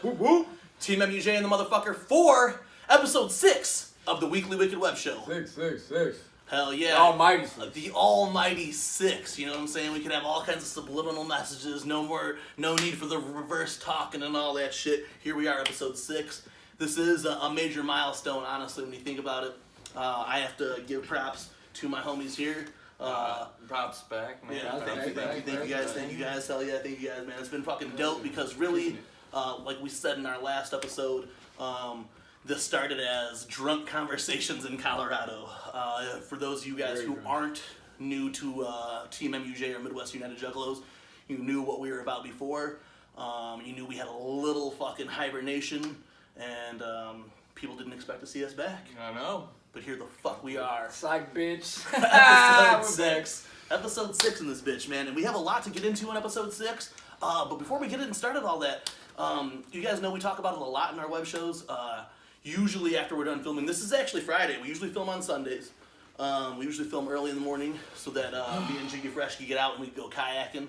Whoop, whoop. TeamMUJ and the motherfucker for episode 6 of the Weekly Wicked Web Show. 6. Hell yeah. The almighty 6. The almighty 6. You know what I'm saying? We could have all kinds of subliminal messages. No need for the reverse talking and all that shit. Here we are, episode 6. This is a major milestone, honestly, when you think about it. I have to give props to my homies here. Props back, man. Yeah, thank you guys. Hell yeah, thank you guys, man. It's been fucking dope because really, like we said in our last episode, this started as drunk conversations in Colorado. For those of you guys who aren't new to TeamMUJ or Midwest United Juggalos, you knew what we were about before. You knew we had a little fucking hibernation, and people didn't expect to see us back. I know. But here the fuck we are. Psych, bitch. Episode 6 in this bitch, man. And we have a lot to get into in episode 6. But before we get started all that, you guys know we talk about it a lot in our web shows. Usually after we're done filming, this is actually Friday. We usually film on Sundays. We usually film early in the morning so that me and Jiggy Fr3sh can get out and we can go kayaking.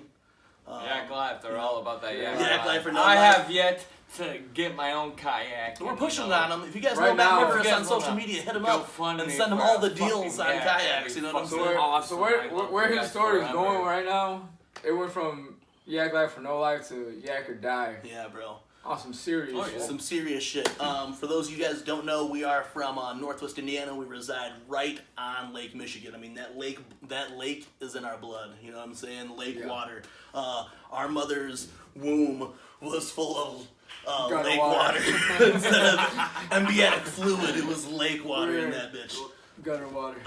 Yak Life, they're all about that Yak Yak Life or no I life. have yet to get my own kayak. So we're pushing on them. If you guys Right know Matt now, Rivers on social media, hit him up and send him all the deals on kayaks. You know what I'm saying? So where his story is going right now, it went from Yak Life or no life to Yak or die. Yeah, bro. On some serious shit. Some serious shit. For those of you guys who don't know, we are from Northwest Indiana. We reside right on Lake Michigan. I mean, that lake is in our blood. You know what I'm saying? Lake water. Our mother's womb was full of lake water. Instead of amniotic fluid, it was lake water in that bitch. Gutter water.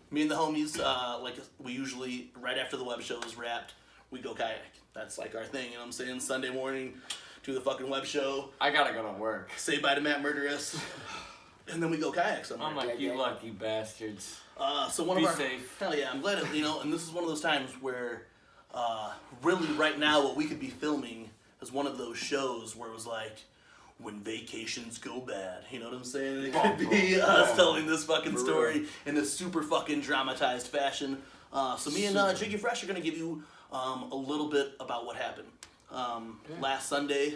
Me and the homies, like we usually, right after the web show is wrapped, we go kayak. That's like our thing, you know what I'm saying? Sunday morning, do the fucking web show. I gotta go to work. Say bye to Matt Murderous. And then we go kayak somewhere. I'm like, you lucky bastards. So Be safe. Hell yeah, I'm glad, and this is one of those times where, really right now what we could be filming is one of those shows where it was like, when vacations go bad, you know what I'm saying? It could be us telling this fucking story in a super fucking dramatized fashion. So me and Jiggy Fr3sh are gonna give you a little bit about what happened. Last Sunday,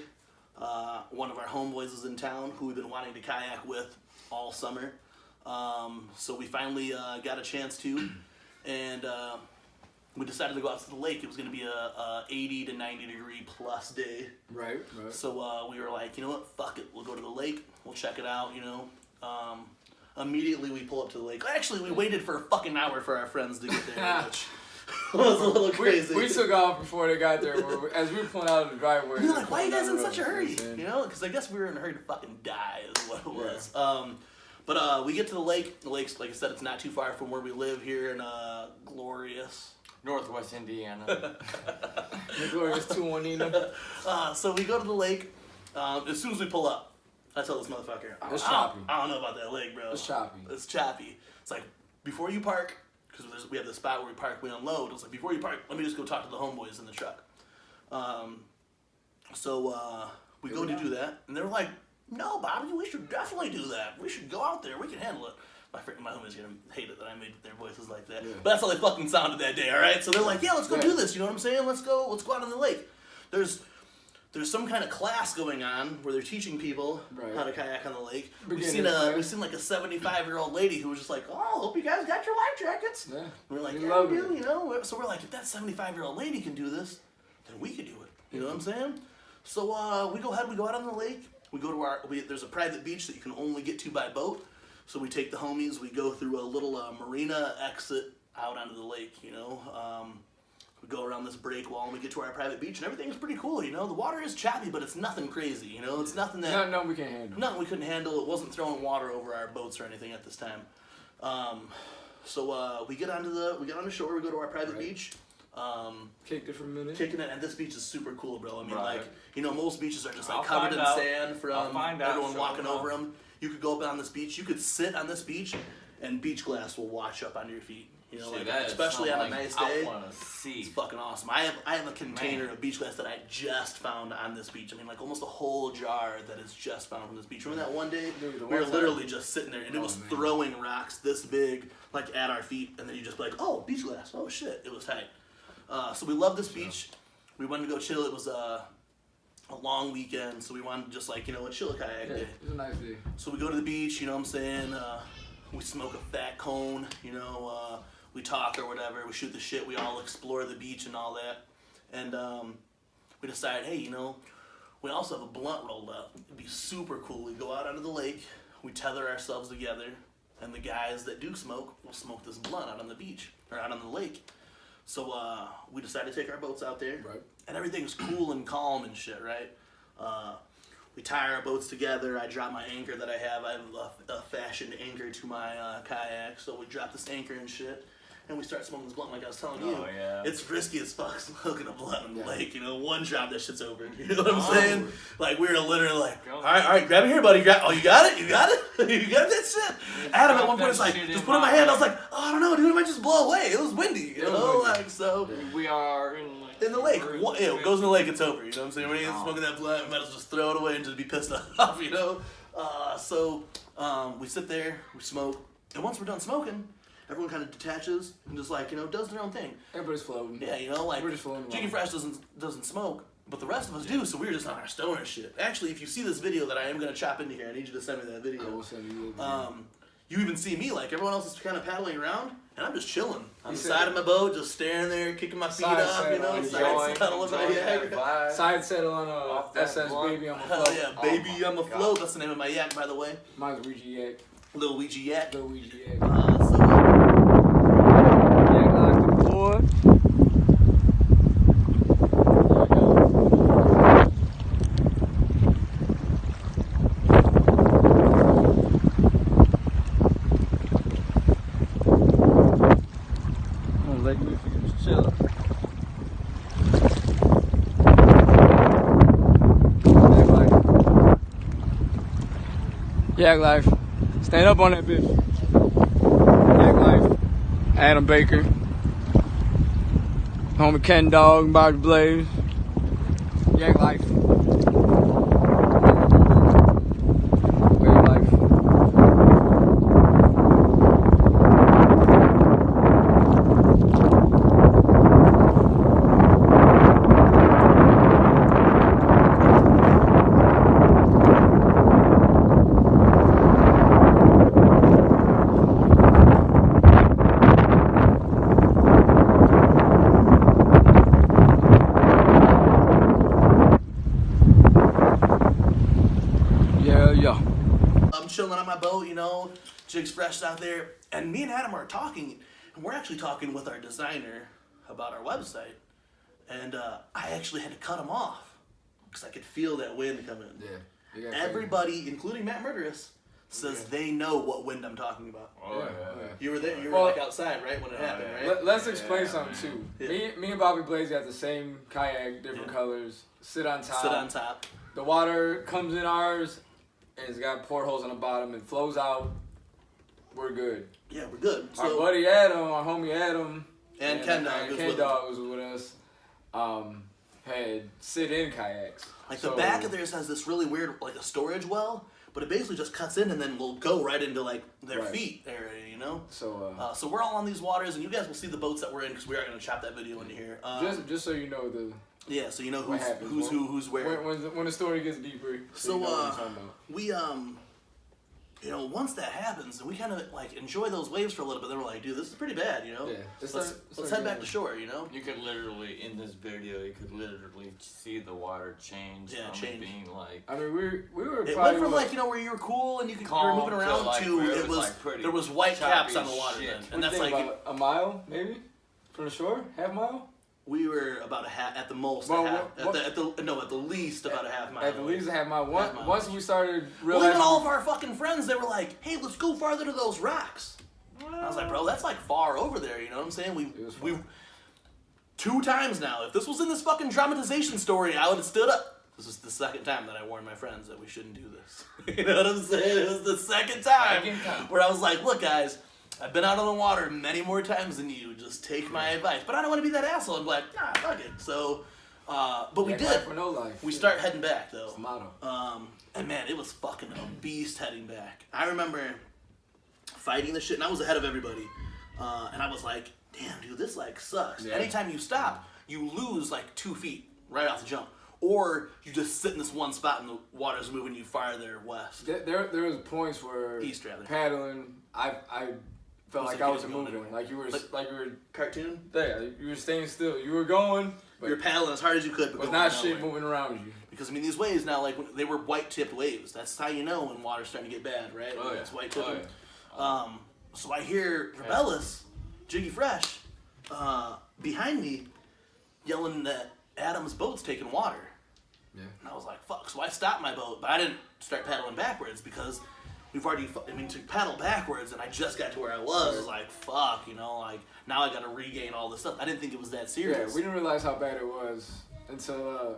one of our homeboys is in town who we've been wanting to kayak with all summer. So we finally got a chance to, and we decided to go out to the lake. It was going to be a 80 to 90 degree plus day. Right. So we were like, you know what, fuck it. We'll go to the lake. We'll check it out, you know. Immediately we pull up to the lake. Actually, we waited for a fucking hour for our friends to get there, which was a little crazy. We took off before they got there. As we were pulling out of the driveway. We were like, why are you guys in such a hurry? You know, because I guess we were in a hurry to fucking die is what it was. But we get to the lake. The lake's, like I said, it's not too far from where we live here in glorious Northwest Indiana. The glorious 2-1 So we go to the lake. As soon as we pull up, I tell this motherfucker, It's choppy. I don't know about that lake, bro. It's choppy. It's choppy. It's like, before you park, because we have the spot where we park, we unload. It's like, before you park, let me just go talk to the homeboys in the truck. So we go to do that, and they were like, no, Bobby, we should definitely do that. We should go out there. We can handle it. My homie's gonna hate it that I made their voices like that. Yeah. But that's how they fucking sounded that day, all right? So they're like, yeah, let's go do this. You know what I'm saying? Let's go out on the lake. There's some kind of class going on where they're teaching people how to kayak on the lake. We've seen like a 75-year-old lady who was just like, oh, hope you guys got your life jackets. Yeah. And we're like, yeah, we do, you know. So we're like, if that 75-year-old lady can do this, then we can do it. You know what I'm saying? So we go out on the lake. We go to there's a private beach that you can only get to by boat. So we take the homies. We go through a little marina exit out onto the lake, you know. We go around this break wall and we get to our private beach and everything's pretty cool, you know. The water is choppy, but it's nothing crazy, you know. It's nothing that... No, we can't handle. Nothing we couldn't handle. It wasn't throwing water over our boats or anything at this time. So we get on the shore, we go to our private beach. Kicked it for a minute. Kicking it, and this beach is super cool, bro. I mean, like, you know, most beaches are just like covered in sand from everyone walking over them. You could go up on this beach, you could sit on this beach, and beach glass will wash up onto your feet. You know, like, especially on a nice day. It's fucking awesome. I have a container of beach glass that I just found on this beach. I mean, like almost a whole jar that is just found from this beach. Remember that one day? We were literally just sitting there, and it was throwing rocks this big, like at our feet, and then you just be like, oh, beach glass. Oh shit, it was tight. So we love this beach. We wanted to go chill. It was a long weekend, so we wanted to just like, you know, a chill kayak day. It was a nice day. So we go to the beach, you know what I'm saying? We smoke a fat cone, you know, we talk or whatever, we shoot the shit, we all explore the beach and all that. And we decide, hey, you know, we also have a blunt rolled up. It'd be super cool. We go out onto the lake, we tether ourselves together, and the guys that do smoke will smoke this blunt out on the beach, or out on the lake. So we decided to take our boats out there, Right. and everything's cool and calm and shit, right? We tie our boats together. I drop my anchor that I have. I have a fashioned anchor to my kayak, so we drop this anchor and shit, and we start smoking this blunt like I was telling you. Oh, yeah. It's risky as fuck smoking a blunt in the lake, you know, one drop, that shit's over. You know what I'm saying? Like, we were literally like, all right, grab it here, buddy. Oh, you got it? You got it? You got that shit? Adam at one point was like, just put it in my hand. I was like, oh, I don't know, dude, it might just blow away. It was windy, you know? Like, so. We are In the lake. It goes in the lake, it's over, you know what I'm saying? When you're smoking that blunt, you might as well just throw it away and just be pissed off, you know? So we sit there, we smoke, and once we're done smoking, everyone kind of detaches and just like, you know, does their own thing. Everybody's floating. Yeah, you know, like, We're just floating Jiggy Fr3sh doesn't smoke, but the rest of us do, so we were just on our stoner shit. Actually, if you see this video that I am going to chop into here, I need you to send me that video. I will send you the video. You even see me, like, everyone else is kind of paddling around, and I'm just chilling on the said- side of my boat, just staring there, kicking my feet Side up, you know, saddle, side saddle on my yak. Side settle on Off a that SS blunt. Baby on the Hell float. yeah, baby, I'm a float. That's the name of my yak, by the way. Mine's Ouija Yak. Little Ouija yak. Little Ouija Yak. So, Yak locked the board. Let me just chill. Yak life. Stand up on that bitch. Yak life. Adam Baker. Homie Ken Dog, BobeBlaze. Yak life. Way life. Yeah. I'm chilling on my boat, you know, Jig's Fresh out there, and me and Adam are talking, and we're actually talking with our designer about our website, and I actually had to cut him off, because I could feel that wind coming. Yeah. Everybody, including Matt Murderous, says they know what wind I'm talking about. Oh, Yeah. You were there, you were Well, like outside, right, when it happened, yeah. right? Let's explain Yeah, something man. too. Yeah. Me and BobeBlaze got the same kayak, different Yeah. colors. Sit on top. Sit on top. The water comes in ours, and it's got portholes on the bottom. It flows out. We're good. Yeah, we're good. Our So, buddy Adam, our homie Adam, and Ken Dog was Ken with Dog was with us. Had sit-in kayaks. Like So- the back of theirs has this really weird, like a storage well, but it basically just cuts in and then will go right into like their Right. feet area, you know. So So we're all on these waters, and you guys will see the boats that we're in because we are going to chop that video into here. just so you know the Yeah, so you know what who's happens who's who, who's where. when the story gets deeper. So you know what I'm talking about. we you know, once that happens, and we kind of like enjoy those waves for a little bit. Then we're like, dude, this is pretty bad, you know. Yeah, Let's head back to shore, you know. You could literally, in this video, you could literally see the water change Yeah, from change. being like I mean, we were It probably went from what- like, you know, where you were cool and you were Calm moving to, around like, to where it was like, pretty there was white choppy caps on the water shit. then, what and that's do you like think, about a mile maybe from the shore, half mile. we were about a half at the most, Well, a half, what- at the least about a half mile. At the least a half mile. Half mile. Once we started Well, realizing, even all of our fucking friends, they were like, "Hey, let's go farther to those rocks." And I was like, "Bro, that's like far over there." You know what I'm saying? It was far. 2 times now. If this was in this fucking dramatization story, I would have stood up. This is the second time that I warned my friends that we shouldn't do this. You know what I'm saying? It was the second time where I was like, "Look, guys, I've been out on the water many more times than you. Just take my advice." But I don't want to be that asshole and be like, "Nah, fuck it." So, but we Yak did. life or no life. We start heading back though. It's the motto. And man, it was fucking a beast heading back. I remember fighting the shit, and I was ahead of everybody. And I was like, damn, dude, this like sucks. Yeah. Anytime you stop, you lose like 2 feet right off the jump. or you just sit in this one spot and the water's moving you farther west. There was points where East, rather. paddling, I felt like I was moving, like you were cartoon. Yeah, you were staying still. You were going. You were paddling as hard as you could, but was not shit moving around you. Because I mean, these waves now, like they were white-tipped waves. That's how you know when water's starting to get bad, right? Oh, It's white-tipped. Oh, yeah. So I hear Rebellis, Jiggy Fr3sh, behind me, yelling that Adam's boat's taking water. Yeah. And I was like, fuck. So I stopped my boat, but I didn't start paddling backwards because we've already, to paddle backwards and I just got to where I was. I was like, fuck, you know, like now I got to regain all this stuff. I didn't think it was that serious. Yeah, we didn't realize how bad it was until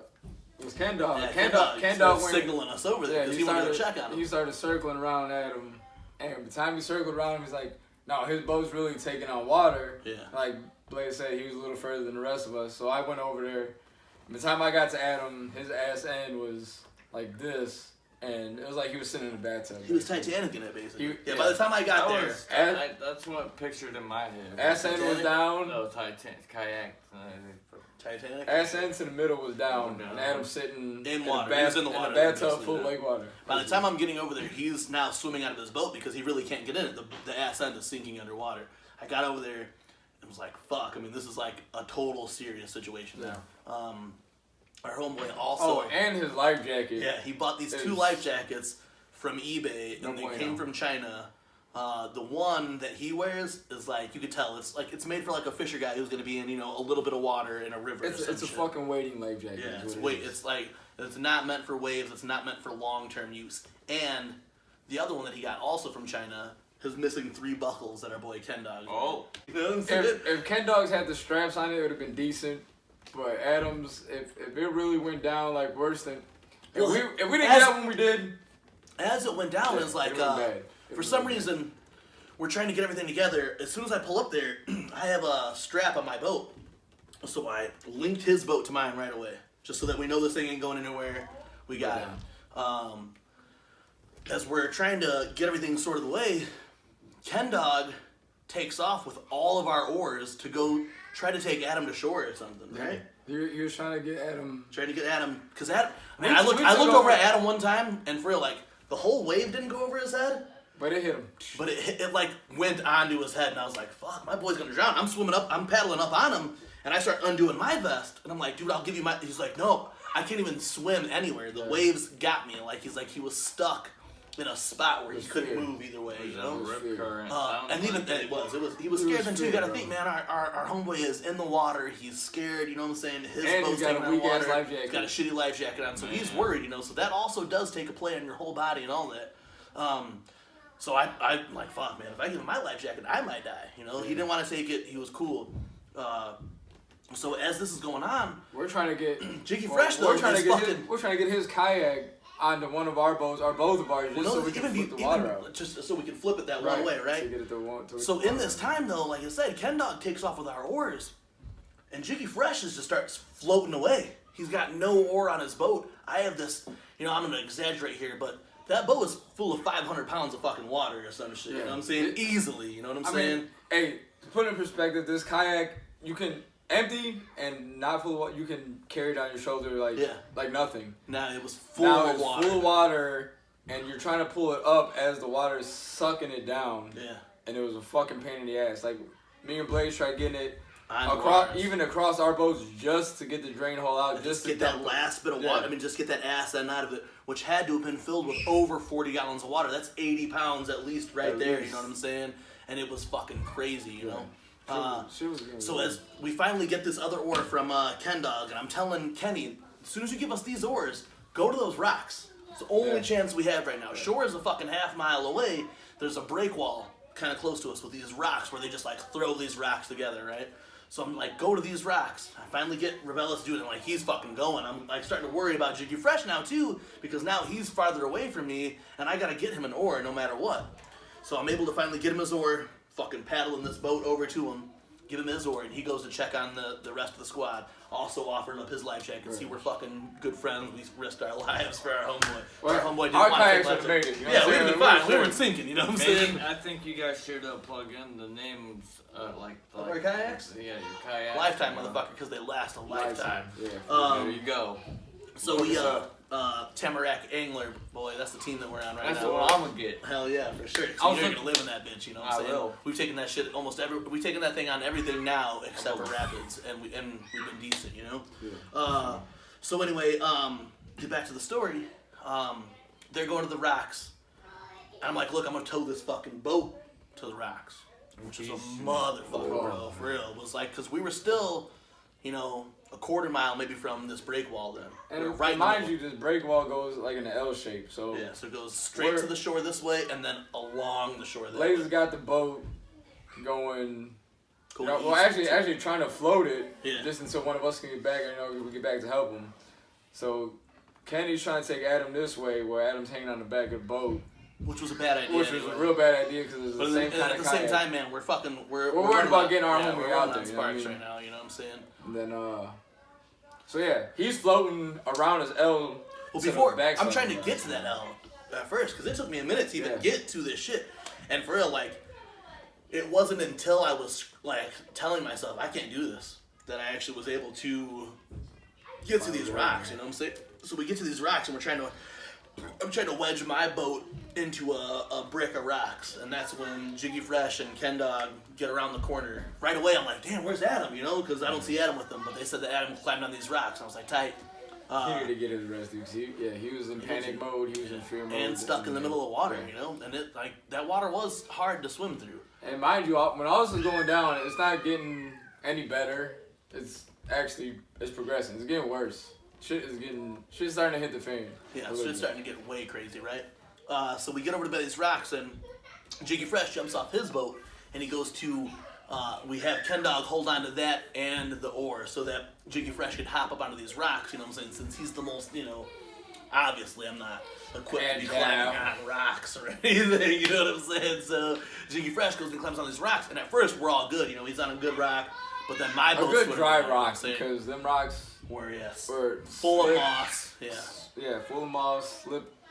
it was Ken Dog. Yeah, Ken Dog went signaling us over there because he wanted to check on him. He started circling around Adam, and by the time he circled around him, he's like, no, his boat's really taking on water. Yeah. Like Blaze said, he was a little further than the rest of us, so I went over there. By the time I got to Adam, his ass end was like this, and it was like he was sitting in a bathtub. He was Titanic in it, basically. Yeah, by the time I got there... That's what I pictured in my head. Ass end was down. No, kayak. Titanic? Ass end to the middle was down, and Adam's sitting in water. He was in the water. In a bathtub full of lake water. By the time I'm getting over there, he's now swimming out of his boat because he really can't get in it. The ass end is sinking underwater. I got over there and was like, fuck. I mean, this is like a total serious situation now. Our homeboy also... Oh, and his life jacket. Yeah, he bought these 2 life jackets from eBay, and they came from China. The one that he wears is like, you could tell, it's made for like a fisher guy who's going to be in, you know, a little bit of water in a river. It's a fucking wading life jacket. Yeah, it's not meant for waves, it's not meant for long-term use. And the other one that he got also from China is missing 3 buckles that our boy Ken Dog. Oh. You know what I'm saying? If Ken Dogs had the straps on it, it would have been decent. But Adams, if it really went down like worse than... If we didn't get out when we did... As it went down, it's like... For some reason, we're trying to get everything together. As soon as I pull up there, I have a strap on my boat. So I linked his boat to mine right away. Just so that we know this thing ain't going anywhere. We got it. As we're trying to get everything sorted away, Ken Dog takes off with all of our oars to go try to take Adam to shore or something, right? He was trying to get Adam. Trying to get Adam, because I looked over at Adam one time, and for real, like, the whole wave didn't go over his head. But it hit him. But it like went onto his head, and I was like, "Fuck, my boy's gonna drown." I'm swimming up, I'm paddling up on him, and I start undoing my vest, and I'm like, "Dude, I'll give you my." He's like, "No, I can't even swim anywhere. The waves got me." Like he was stuck in a spot where he couldn't move either way, you know. And even then, he was scared. Then too, you gotta think, man, our homeboy is in the water. He's scared. You know what I'm saying? His boat's taking on water. He's got a shitty life jacket on, so he's worried. You know, so that also does take a play on your whole body and all that. So I'm like, fuck, man, if I give him my life jacket, I might die. You know, he didn't want to take it. He was cool. So as this is going on, we're trying to get Jiggy Fr3sh though. We're trying to get his kayak onto one of our boats, or both of ours, so we can flip the water out. Just so we can flip it that one way, right? To get it so in this time though, like I said, Ken Dog takes off with our oars, and Jiggy Fr3sh just starts floating away. He's got no oar on his boat. I have this, you know, I'm gonna exaggerate here, but that boat is full of 500 pounds of fucking water or some shit. You know what I'm saying? Easily, you know what I'm saying? Mean, hey, to put it in perspective, this kayak, you can empty and not full of water, you can carry it on your shoulder like nothing. Now it was full of water. Full of water, and you're trying to pull it up as the water is sucking it down. Yeah. And it was a fucking pain in the ass. Like, me and Blaze tried getting it across our boats just to get the drain hole out. Just to get that last bit of water. I mean, just get that ass end out of it, which had to have been filled with over 40 gallons of water. That's 80 pounds at least there, you know what I'm saying? And it was fucking crazy, you know? So as we finally get this other oar from Ken Dog, and I'm telling Kenny, as soon as you give us these oars, go to those rocks. It's the only chance we have right now. Shore is a fucking half-mile away. There's a break wall kind of close to us with these rocks where they just like throw these rocks together, right? So I'm like, go to these rocks. I finally get Rebellis to do it, and like he's fucking going. I'm like starting to worry about Jiggy Fr3sh now too, because now he's farther away from me, and I gotta get him an oar no matter what. So I'm able to finally get him his oar, fucking paddling this boat over to him, give him his oar, and he goes to check on the rest of the squad. Also offering up his life jacket. See, we're fucking good friends. We risked our lives for our homeboy. Well, our homeboy didn't want to take life made it. You know yeah, we would have been fine. We weren't sinking. You know what I'm saying? I think you guys should plug in the names, like our kayaks. Yeah, your kayaks. Lifetime, motherfucker, because they last a lifetime. There you go. So we Tamarack Angler, boy, that's the team that we're on right now. That's the one I'm gonna get. Hell yeah, for sure. I'll You're gonna live in that bitch, you know what I'm saying? will. We've taken that shit we've taken that thing on everything now except for rapids, and we've been decent, you know. Yeah. So anyway, get back to the story. They're going to the rocks, and I'm like, look, I'm gonna tow this fucking boat to the rocks, which is a motherfucker, bro, for real. It was like, cause we were still, you know, a quarter mile maybe from this break wall then. And right, mind you, this break wall goes like in an L shape, so yeah, so it goes straight to the shore this way and then along the shore that Blaze way. has got the boat going. Cool. You know, well, actually trying to float it Yeah. just until one of us can get back. You know, we get back to help him. So Kenny's trying to take Adam this way, where Adam's hanging on the back of the boat. Which was a bad idea. Which was a real bad idea because it's But the same kind at of the kayak. same time, man, we're worried about getting our yeah, homie we're out running there, on you know what I sparks mean? right now, you know what I'm saying? And then, so yeah, he's floating around his L. Well, to the before, I'm backside. trying to get to that L at first, because it took me a minute to even get to this shit. And for real, like, it wasn't until I was, like, telling myself, I can't do this, that I actually was able to get to these rocks, you know what I'm saying? So we get to these rocks, and I'm trying to wedge my boat into a brick of rocks, and that's when Jiggy Fr3sh and Ken Dog get around the corner. Right away, I'm like, damn, where's Adam, you know? Because I don't see Adam with them, but they said that Adam climbed on these rocks. I was like, tight. He needed to get his rest, dude. He was in panic mode. He was in fear mode. And stuck in the middle of water, you know? And it, like, that water was hard to swim through. And mind you, when all this is going down, it's not getting any better. It's progressing. It's getting worse. Shit's starting to hit the fan. Yeah, so it's starting to get way crazy, right? So we get over to these rocks, and Jiggy Fr3sh jumps off his boat, and he goes to, we have Ken Dog hold on to that and the oar so that Jiggy Fr3sh could hop up onto these rocks, you know what I'm saying? Since he's the most, you know, obviously I'm not equipped to be climbing on rocks or anything, you know what I'm saying? So Jiggy Fr3sh goes and climbs on these rocks, and at first we're all good, you know, he's on a good rock, but then my boat's a good dry rock, because them rocks were full of moss, yeah, full of moss,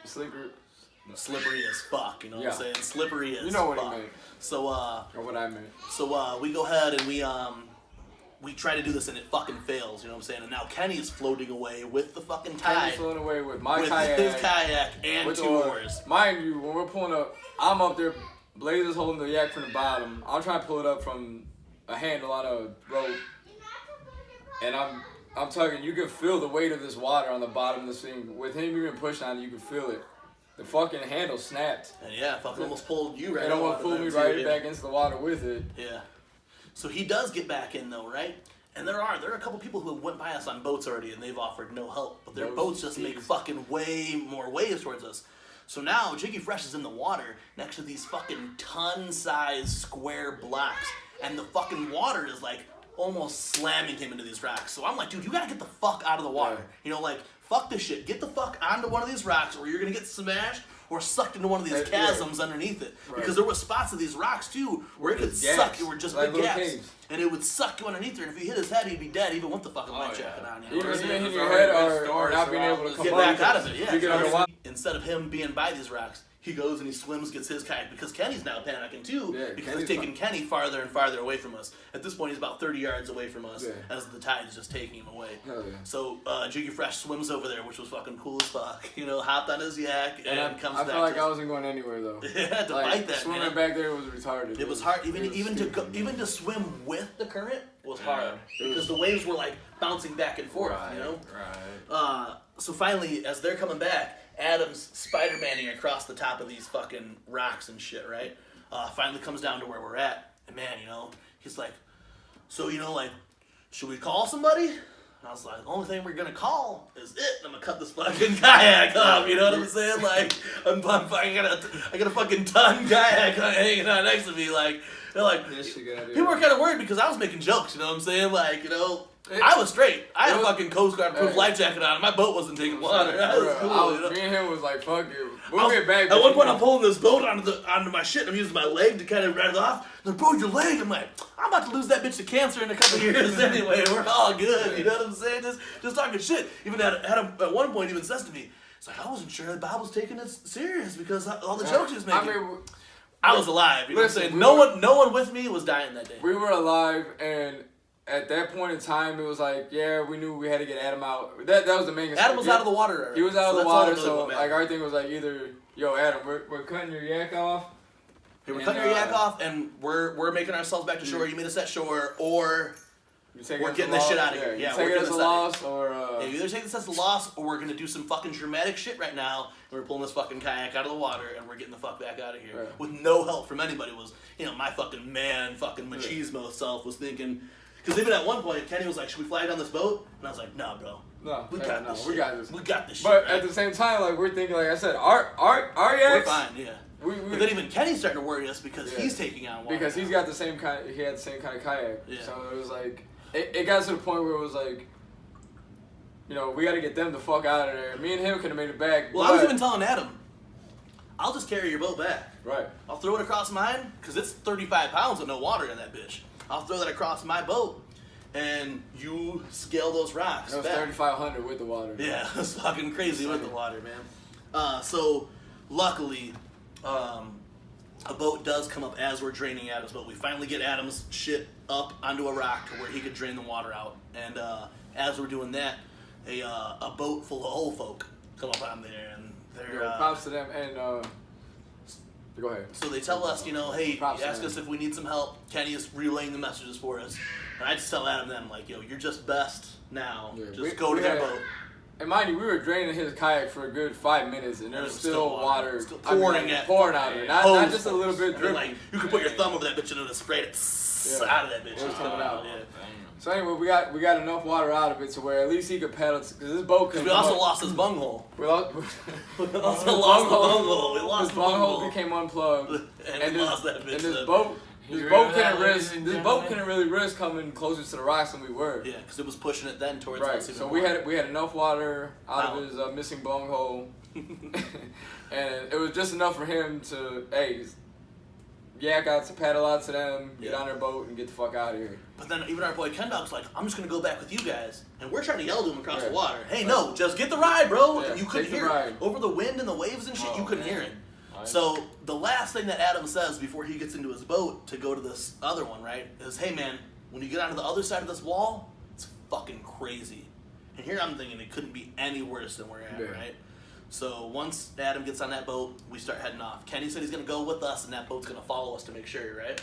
slippery as fuck, you know what I'm saying? Slippery as fuck. You know what he meant. So, or what I meant. So, we go ahead and we try to do this and it fucking fails, you know what I'm saying? And now Kenny's floating away with the fucking tide. Kenny's floating away with my kayak. With his kayak and with 2 oars. Mind you, when we're pulling up, I'm up there, Blaze is holding the yak from the bottom. I'm trying to pull it up from a handle on a rope. And I'm tugging, you can feel the weight of this water on the bottom of this thing. With him even pushing on it, you can feel it. The fucking handle snapped. And yeah, fucking almost pulled you right. It almost pulled me right back into the water with it. Yeah. So he does get back in though, right? And there are a couple people who went by us on boats already and they've offered no help. But their boats just make fucking way more waves towards us. So now Jiggy Fr3sh is in the water next to these fucking ton-sized square blocks. And the fucking water is like almost slamming him into these rocks. So I'm like, dude, you gotta get the fuck out of the water. Yeah. You know, like, fuck this shit. Get the fuck onto one of these rocks or you're gonna get smashed or sucked into one of these chasms underneath it. Right. Because there were spots of these rocks too where it could suck. It were just like big gaps. Caves. And it would suck you underneath there. And if he hit his head, he'd be dead even with the fucking life jacket on. You know even hitting your head or not being able to come get back out of it. Yeah. So instead of him being by these rocks, he goes and he swims, gets his kayak, because Kenny's now panicking too, because he's taking Kenny farther and farther away from us. At this point, he's about 30 yards away from us, as the tide is just taking him away. So Jiggy Fr3sh swims over there, which was fucking cool as fuck. You know, hopped on his yak and comes back. I felt like I wasn't going anywhere though. Yeah, to fight that, swimming man. Back there was retarded. It was hard, even to swim with the current was hard, because the waves were like bouncing back and forth, you know? Right. So finally, as they're coming back, Adam's Spider-Manning across the top of these fucking rocks and shit, right? Finally comes down to where we're at. And man, you know, he's like, so, you know, like, should we call somebody? And I was like, the only thing we're gonna call is it. And I'm gonna cut this fucking kayak up, you know what I'm saying? Like, I got a fucking ton kayak hanging out next to me, like, they're like, people were kind of worried because I was making jokes, you know what I'm saying? Like, you know, I was straight. I had a fucking Coast Guard proof life jacket on, and my boat wasn't taking water. That was cool, you know? Me and him was like, fuck it. We'll get back. At one point, I'm pulling this boat onto my shit, and I'm using my leg to kind of ride it off. They're like, bro, your leg. I'm like, I'm about to lose that bitch to cancer in a couple years anyway. We're all good, you know what I'm saying? Just talking shit. Even at one point, even says to me, it's like, I wasn't sure that Bob was taking it serious because all the jokes he was making. I was alive, you know what I'm saying? No one with me was dying that day. We were alive, and at that point in time, it was like, yeah, we knew we had to get Adam out. That was the main concern. Adam was out of the water already. He was out of the that's all water, that so really like our thing was like either, yo, Adam, we're cutting your yak off. Hey, we're cutting your yak off, and we're making ourselves back to shore. You meet us at shore, or we're getting this shit out of here. Yeah, we're getting this a loss, or yeah, you either take this as a loss, or we're gonna do some fucking dramatic shit right now. And we're pulling this fucking kayak out of the water, and we're getting the fuck back out of here with no help from anybody. Was my fucking machismo self was thinking, because even at one point Kenny was like, "Should we fly down this boat?" And I was like, "Nah, bro. No, we got this. We got this. We got this shit." But at the same time, like we're thinking, like I said, our yaks. We're fine, yeah. But then even Kenny's starting to worry us because he's taking on water. Because he had the same kind of kayak. Yeah. So it was like, it got to the point where it was like, we got to get them the fuck out of there. Me and him could have made it back. Well, I was even telling Adam, I'll just carry your boat back. Right. I'll throw it across mine, because it's 35 pounds with no water in that bitch. I'll throw that across my boat, and you scale those rocks. It was 3,500 with the water. Yeah, it's fucking crazy with the water, man. So, luckily, a boat does come up as we're draining Adam's boat. We finally get Adam's shit up onto a rock to where he could drain the water out. And as we're doing that, a boat full of old folk come up on there, and they're props to them. And go ahead. So they tell us, hey, ask us if we need some help. Kenny is relaying the messages for us, and I just tell Adam then, like, yo, you're just best now. Yeah, just go to their boat. And mind you, we were draining his kayak for a good 5 minutes, and there was still water still pouring out of it. Not just a little bit dripping. Like, you could put your thumb over that bitch and it would spray it out of that bitch. It was coming out. Yeah. So anyway, we got enough water out of it to where at least he could paddle. Because this boat. Because we also lost his bunghole. We also lost the bunghole. We lost the bunghole became unplugged, and we lost that bitch. And this boat couldn't really risk coming closer to the rocks than we were. Yeah, because it was pushing it then towards us. Right. So we had enough water out of his missing bunghole, and it was just enough for him to yak out to paddle out to them, get on their boat, and get the fuck out of here. But then even our boy Ken Dog's like, I'm just gonna go back with you guys, and we're trying to yell to him across the water. Hey, no, just get the ride, bro. Yeah, you couldn't hear it over the wind and the waves and shit. You couldn't hear it. So the last thing that Adam says before he gets into his boat to go to this other one, right, is, hey man, when you get onto the other side of this wall, it's fucking crazy. And here I'm thinking it couldn't be any worse than we're at, right? So once Adam gets on that boat, we start heading off. Kenny said he's gonna go with us, and that boat's gonna follow us to make sure, right?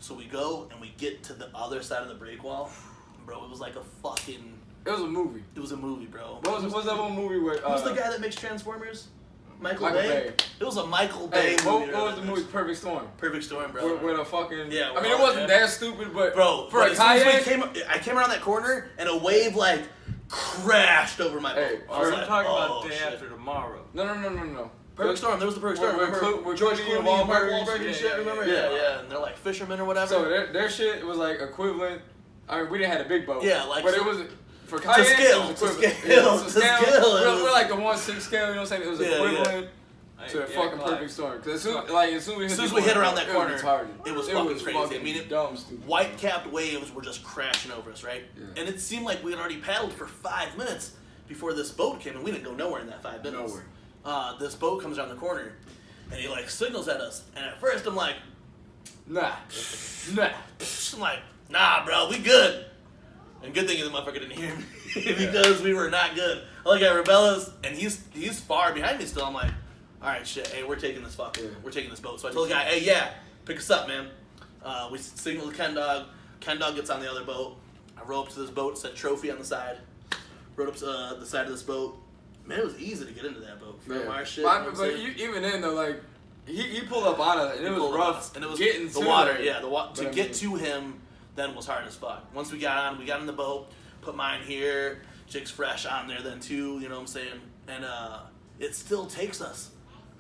So we go and we get to the other side of the break wall, bro. It was like a fucking. It was a movie. It was a movie, bro. What was that one movie with? Who's the guy that makes Transformers? Michael Bay. It was a Michael Bay movie. What was the movie? Perfect Storm. Perfect Storm, bro. With a fucking. Yeah. I mean, it wasn't that stupid, but bro, for a kayak, I came around that corner and a wave like crashed over my boat. We're talking about Day After Tomorrow. No. Perfect Storm. There was the Perfect Storm. Remember George Clooney, Mark Wahlberg and shit. Remember? Yeah. And they're like fishermen or whatever. So their shit was like equivalent. I mean, we didn't have a big boat. Yeah, like. But it was. For kayak, to scale. We're like the 1/6 scale. You know what I'm saying? It was equivalent. To a fucking perfect storm. Because as soon as we hit around that corner, it was fucking crazy. Fucking I mean, dumb, stupid. White-capped waves were just crashing over us, right? Yeah. And it seemed like we had already paddled for 5 minutes before this boat came, and we didn't go nowhere in that 5 minutes. Nowhere. This boat comes around the corner, and he like signals at us. And at first, I'm like, nah. I'm like, nah, bro, we good. And good thing the motherfucker didn't hear me because we were not good. I look at Rebellas, and he's far behind me still. I'm like, all right, shit. Hey, we're taking this boat. So I told the guy, hey, pick us up, man. We signal to Ken Dog. Ken Dog gets on the other boat. I row up to this boat, set trophy on the side. Rode up to the side of this boat. Man, it was easy to get into that boat. From our shit. But even then, though, like, he pulled up on us, and it was rough. And it was getting the water. Yeah, to get to him then was hard as fuck. Once we got in the boat, put mine here, Jiggy Fr3sh on there then too, you know what I'm saying? And it still takes us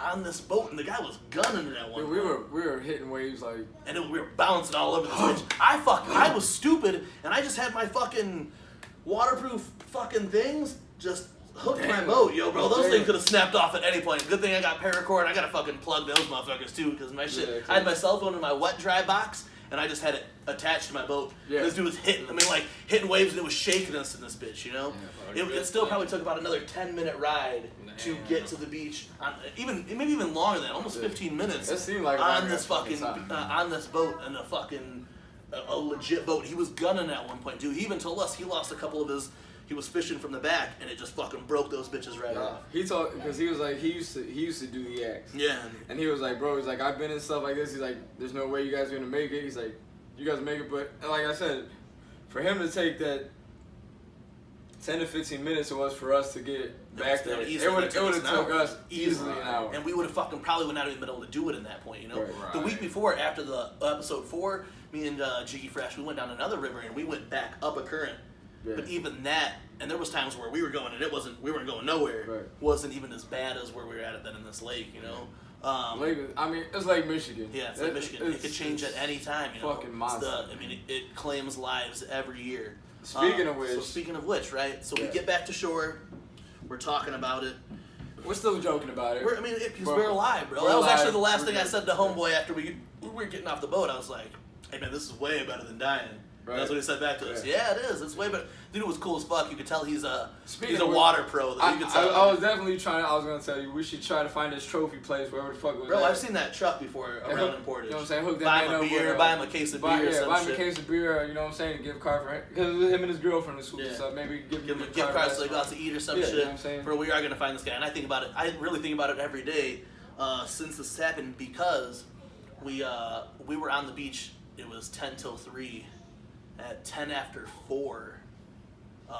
on this boat, and the guy was gunning that one. Dude, we were hitting waves like, and we were bouncing all over the bitch. I was stupid, and I just had my fucking waterproof fucking things just hooked my boat, yo, bro. Those things could have snapped off at any point. Good thing I got paracord. I gotta fucking plug those motherfuckers too, because my shit. I had my cell phone in my wet dry box, and I just had it attached to my boat. Yeah. This dude was hitting waves, and it was shaking us in this bitch, you know? Yeah, it still probably took about another 10-minute ride to get to the beach. Maybe even longer than that, almost 15 minutes. It seemed like on this fucking on this boat in a fucking a legit boat. He was gunning at one point, dude. He even told us he lost a couple of his. He was fishing from the back, and it just fucking broke those bitches right off. He told, because he was like, he used to do the acts. Yeah. And he was like, bro, he's like, I've been in stuff like this. He's like, there's no way you guys are gonna make it. He's like, you guys make it, but like I said, for him to take that 10 to 15 minutes it was for us to get back there, it would have took us easily an hour. And we would have fucking probably would not even been able to do it in that point, you know? Right. The week before, after the episode 4, me and Jiggy Fr3sh, we went down another river and we went back up a current. Yeah. But even that, and there was times where we were going and we weren't going nowhere. Right. Wasn't even as bad as where we were at then in this lake, you know? I mean, it's like Michigan. Yeah, it's like Michigan. It could change at any time, you know? Fucking monster. It claims lives every year. Speaking of which, right? So we get back to shore. We're talking about it. We're still joking about it. Because we're alive, bro. That was actually the last thing I said to Homeboy after we were getting off the boat. I was like, hey, man, this is way better than dying. Right. That's what he said back to us. Yeah, it is. It's way better. Dude, it was cool as fuck. You could tell he's a water pro. I was definitely trying. I was gonna tell you we should try to find this trophy place wherever the fuck it was. Bro, I've seen that truck before around in Portage. You know what I'm saying? Hook that buy him a beer, buy him a case of beer. Yeah, buy him a case of beer. You know what I'm saying? Gift card for him because him and his girlfriend is cool. So maybe give him a gift card so they go out to eat or some shit. You know what I'm saying? Bro, we are gonna find this guy, and I think about it. I really think about it every day since this happened because we were on the beach. It was 10 till 3. At 10 after 4.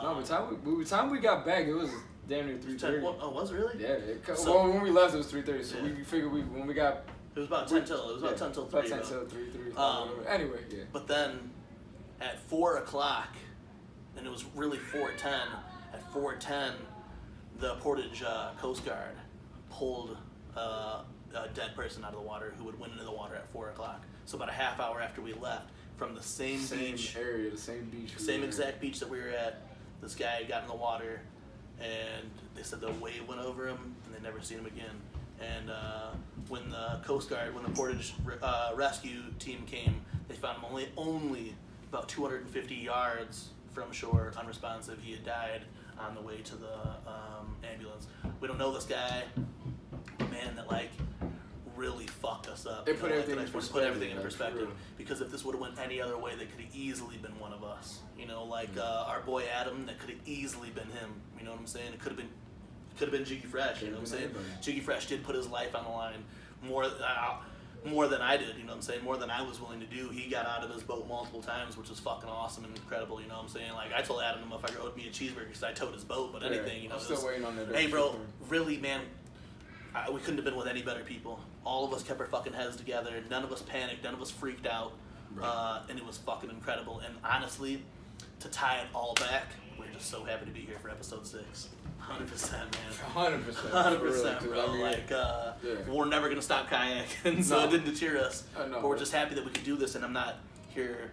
No, by the time we got back, it was damn near 3:30. Oh, was it really? Yeah. Well, when we left, it was 3:30. So we figured when we got. It was about 10 till. It was about 10 till 3. About 10 till 3. Anyway, yeah. But then, at 4 o'clock, and it was really 4:10. At 4:10, the Portage Coast Guard pulled a dead person out of the water who had went into the water at 4 o'clock. So about a half hour after we left. From the same beach area, the same beach, same exact beach that we were at. This guy got in the water, and they said the wave went over him, and they never seen him again. And when the Coast Guard, when the Portage rescue team came, they found him only about 250 yards from shore, unresponsive. He had died on the way to the ambulance. We don't know this guy, but man, that really fucked us up. It put everything in perspective. Because if this would have went any other way, they could have easily been one of us. You know, our boy Adam, that could have easily been him. You know what I'm saying? It could have been Jiggy Fr3sh. You know what I'm saying? Jiggy Fr3sh did put his life on the line more than I did. You know what I'm saying? More than I was willing to do. He got out of his boat multiple times, which was fucking awesome and incredible. You know what I'm saying? I told Adam the motherfucker owed me a cheeseburger because I towed his boat. But anything, you know. I'm still waiting on that. Hey, bro, really, man. We couldn't have been with any better people. All of us kept our fucking heads together. None of us panicked. None of us freaked out. And it was fucking incredible. And honestly, to tie it all back, we're just so happy to be here for episode 6. 100%, man. 100%, bro. We're never going to stop kayaking, so it didn't deter us. But we're just happy that we could do this, and I'm not here.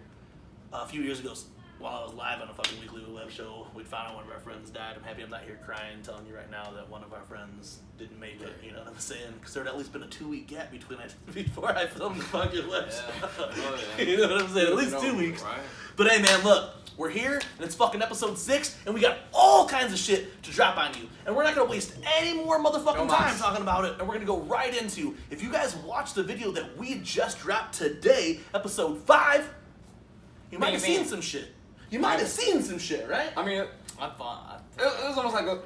A few years ago, while I was live on a fucking weekly Webshow, we found out one of our friends died. I'm happy I'm not here crying, telling you right now that one of our friends didn't make it. You know what I'm saying? Because there had at least been a 2-week gap before I filmed the fucking Webshow. You know what I'm saying? At least 2 weeks. Right. But hey, man, look, we're here, and it's fucking episode 6, and we got all kinds of shit to drop on you. And we're not going to waste any more motherfucking time talking about it, and we're going to go right into, if you guys watched the video that we just dropped today, episode 5, you might have seen some shit. You might have seen some shit, right? I mean, I thought it was almost like a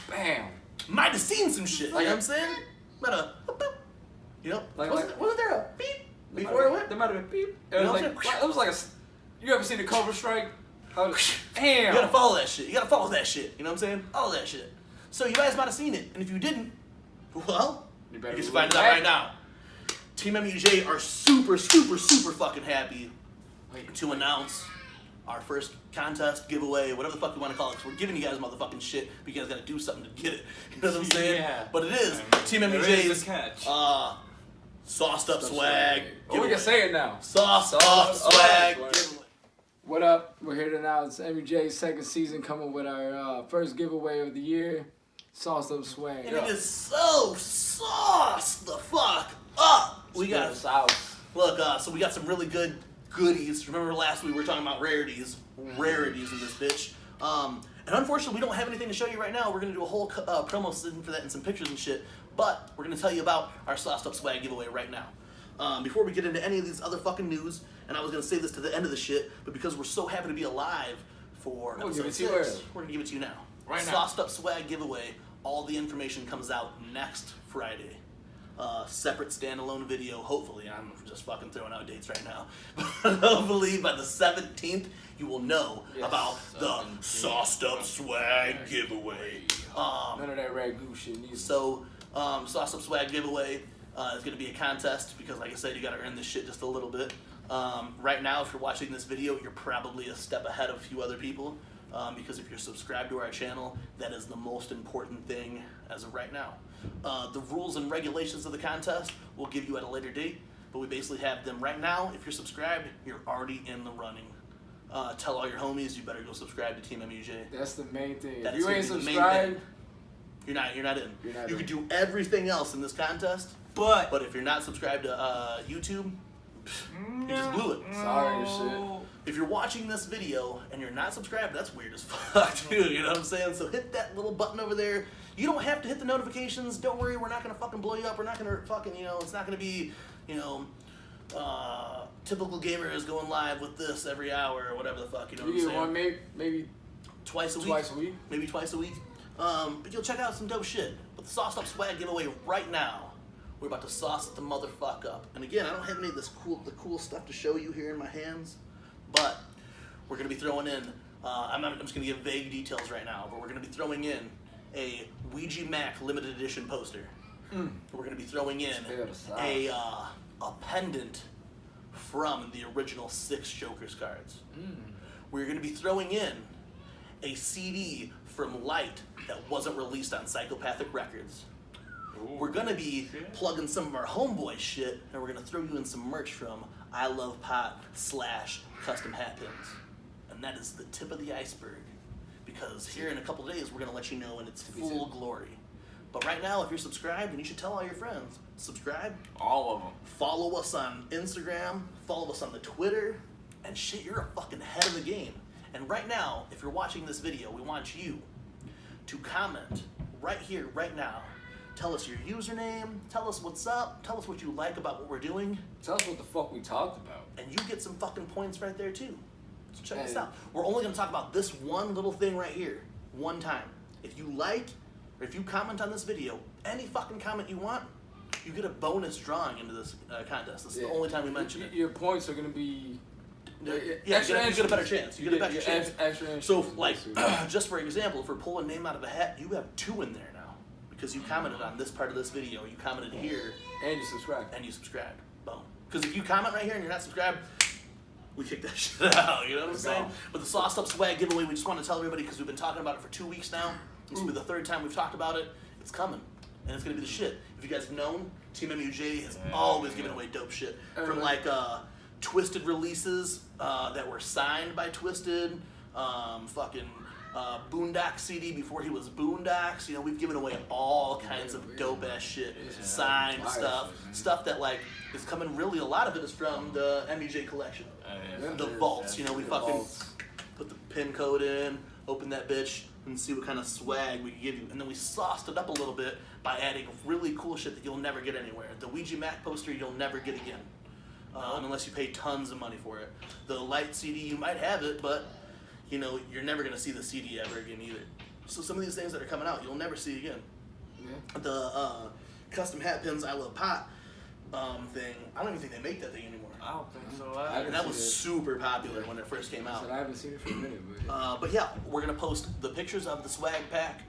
bam. Might have seen some shit. Like, you know what I'm saying? Might have, you know? Wasn't there a beep before it went? There might have been beep. It was like a. You ever seen the Cobra Strike? Damn. You gotta follow that shit. You gotta follow that shit. You know what I'm saying? All that shit. So you guys might have seen it, and if you didn't, well, you can find it out right now. TeamMUJ are super, super, super fucking happy to announce our first contest, giveaway, whatever the fuck you want to call it. We're giving you guys motherfucking shit, but you guys gotta do something to get it. You know what I'm saying? Yeah. But it is TeamMUJ's sauced up swag. Oh, we can say it now. Sauced up swag. What up? We're here to announce MUJ's second season, coming with our first giveaway of the year, sauced up swag. And it is so sauced the fuck up. We got sauce. Look, so we got some really good goodies. Remember last week we were talking about rarities in this bitch. And unfortunately we don't have anything to show you right now. We're gonna do a whole promo system for that and some pictures and shit. But we're gonna tell you about our sauced up swag giveaway right now. Before we get into any of these other fucking news, and I was gonna say this to the end of the shit, but because we're so happy to be alive for We'll episode give it to you 6, early. we're gonna give it to you now. Right now. Sauced Up Swag giveaway. All the information comes out next Friday. Separate standalone video, hopefully. I'm just fucking throwing out dates right now. But hopefully by the 17th, you will know about the Sauced Up Swag giveaway. None of that ragu shit needs. So, Sauced Up Swag giveaway is going to be a contest because, like I said, you got to earn this shit just a little bit. Right now, if you're watching this video, you're probably a step ahead of a few other people because if you're subscribed to our channel, that is the most important thing as of right now. The rules and regulations of the contest we'll give you at a later date, but we basically have them right now. If you're subscribed, you're already in the running. Tell all your homies you better go subscribe to TeamMUJ. That's the main thing. That If is you ain't the main subscribed, thing. You're not in. You're You in. could do everything else in this contest, but if you're not subscribed to YouTube, you just blew it. sorry as shit. If you're watching this video and you're not subscribed, that's weird as fuck, dude. You know what I'm saying? So hit that little button over there. You don't have to hit the notifications. Don't worry, we're not gonna fucking blow you up. We're not gonna fucking, it's not gonna be, typical gamer is going live with this every hour or whatever the fuck. You know what I'm You saying? get one, maybe Twice a week. Maybe twice a week. But you'll check out some dope shit. But the Sauced Up Swag giveaway right now. We're about to sauce the motherfuck up. And again, I don't have any of the cool stuff to show you here in my hands, but we're gonna be throwing in. I'm just gonna give vague details right now, but we're gonna be throwing in a Ouija Mac limited edition poster. We're gonna be throwing in a pendant from the original 6 Joker's cards. We're gonna be throwing in a CD from Light that wasn't released on Psychopathic Records. We're gonna be plugging some of our homeboy shit, and we're gonna throw you in some merch from I Love Pot / Custom Hat Pins. And that is the tip of the iceberg, because here in a couple days we're gonna let you know in its full glory. But right now, if you're subscribed, and you should tell all your friends, subscribe. All of them. Follow us on Instagram, follow us on the Twitter, and shit, you're a fucking head of the game. And right now, if you're watching this video, we want you to comment right here, right now. Tell us your username, tell us what's up, tell us what you like about what we're doing, Tell us what the fuck we talked about. and you get some fucking points right there too. So check this out. We're only gonna talk about this one little thing right here, one time. If you like, or if you comment on this video, any fucking comment you want, you get a bonus drawing into this contest. This is the only time we mention it. Your points are gonna be Yeah, you get a better chance. You get a better chance. Extra So, like, just for example, if we're pulling a name out of a hat, you have 2 in there now. Because you commented on this part of this video, you commented here, and you subscribe. and you subscribed. Boom. Because if you comment right here and you're not subscribed, we kick that shit out, you know what I'm saying? But the Sauced Up Swag giveaway, we just want to tell everybody, because we've been talking about it for 2 weeks now. This will be the 3rd time we've talked about it. It's coming. And it's going to be the shit. If you guys have known, TeamMUJ has always given away dope shit. From like Twisted releases that were signed by Twisted, Boondock CD before he was Boondocks. We've given away all kinds of dope ass shit, signed stuff that like is coming. Really, a lot of it is from the MUJ collection. The vaults, we fucking put the pin code in, open that bitch, and see what kind of swag we can give you. And then we sauced it up a little bit by adding really cool shit that you'll never get anywhere. The Ouija Mac poster you'll never get again, unless you pay tons of money for it. The Light CD, you might have it, but you're never gonna see the CD ever again either. So some of these things that are coming out, you'll never see again. Yeah. The custom hat pins, I Love Pot thing. I don't even think they make that thing anymore. I don't think so. And that was super popular when it first came out. I haven't seen it for a minute, But yeah, we're gonna post the pictures of the swag pack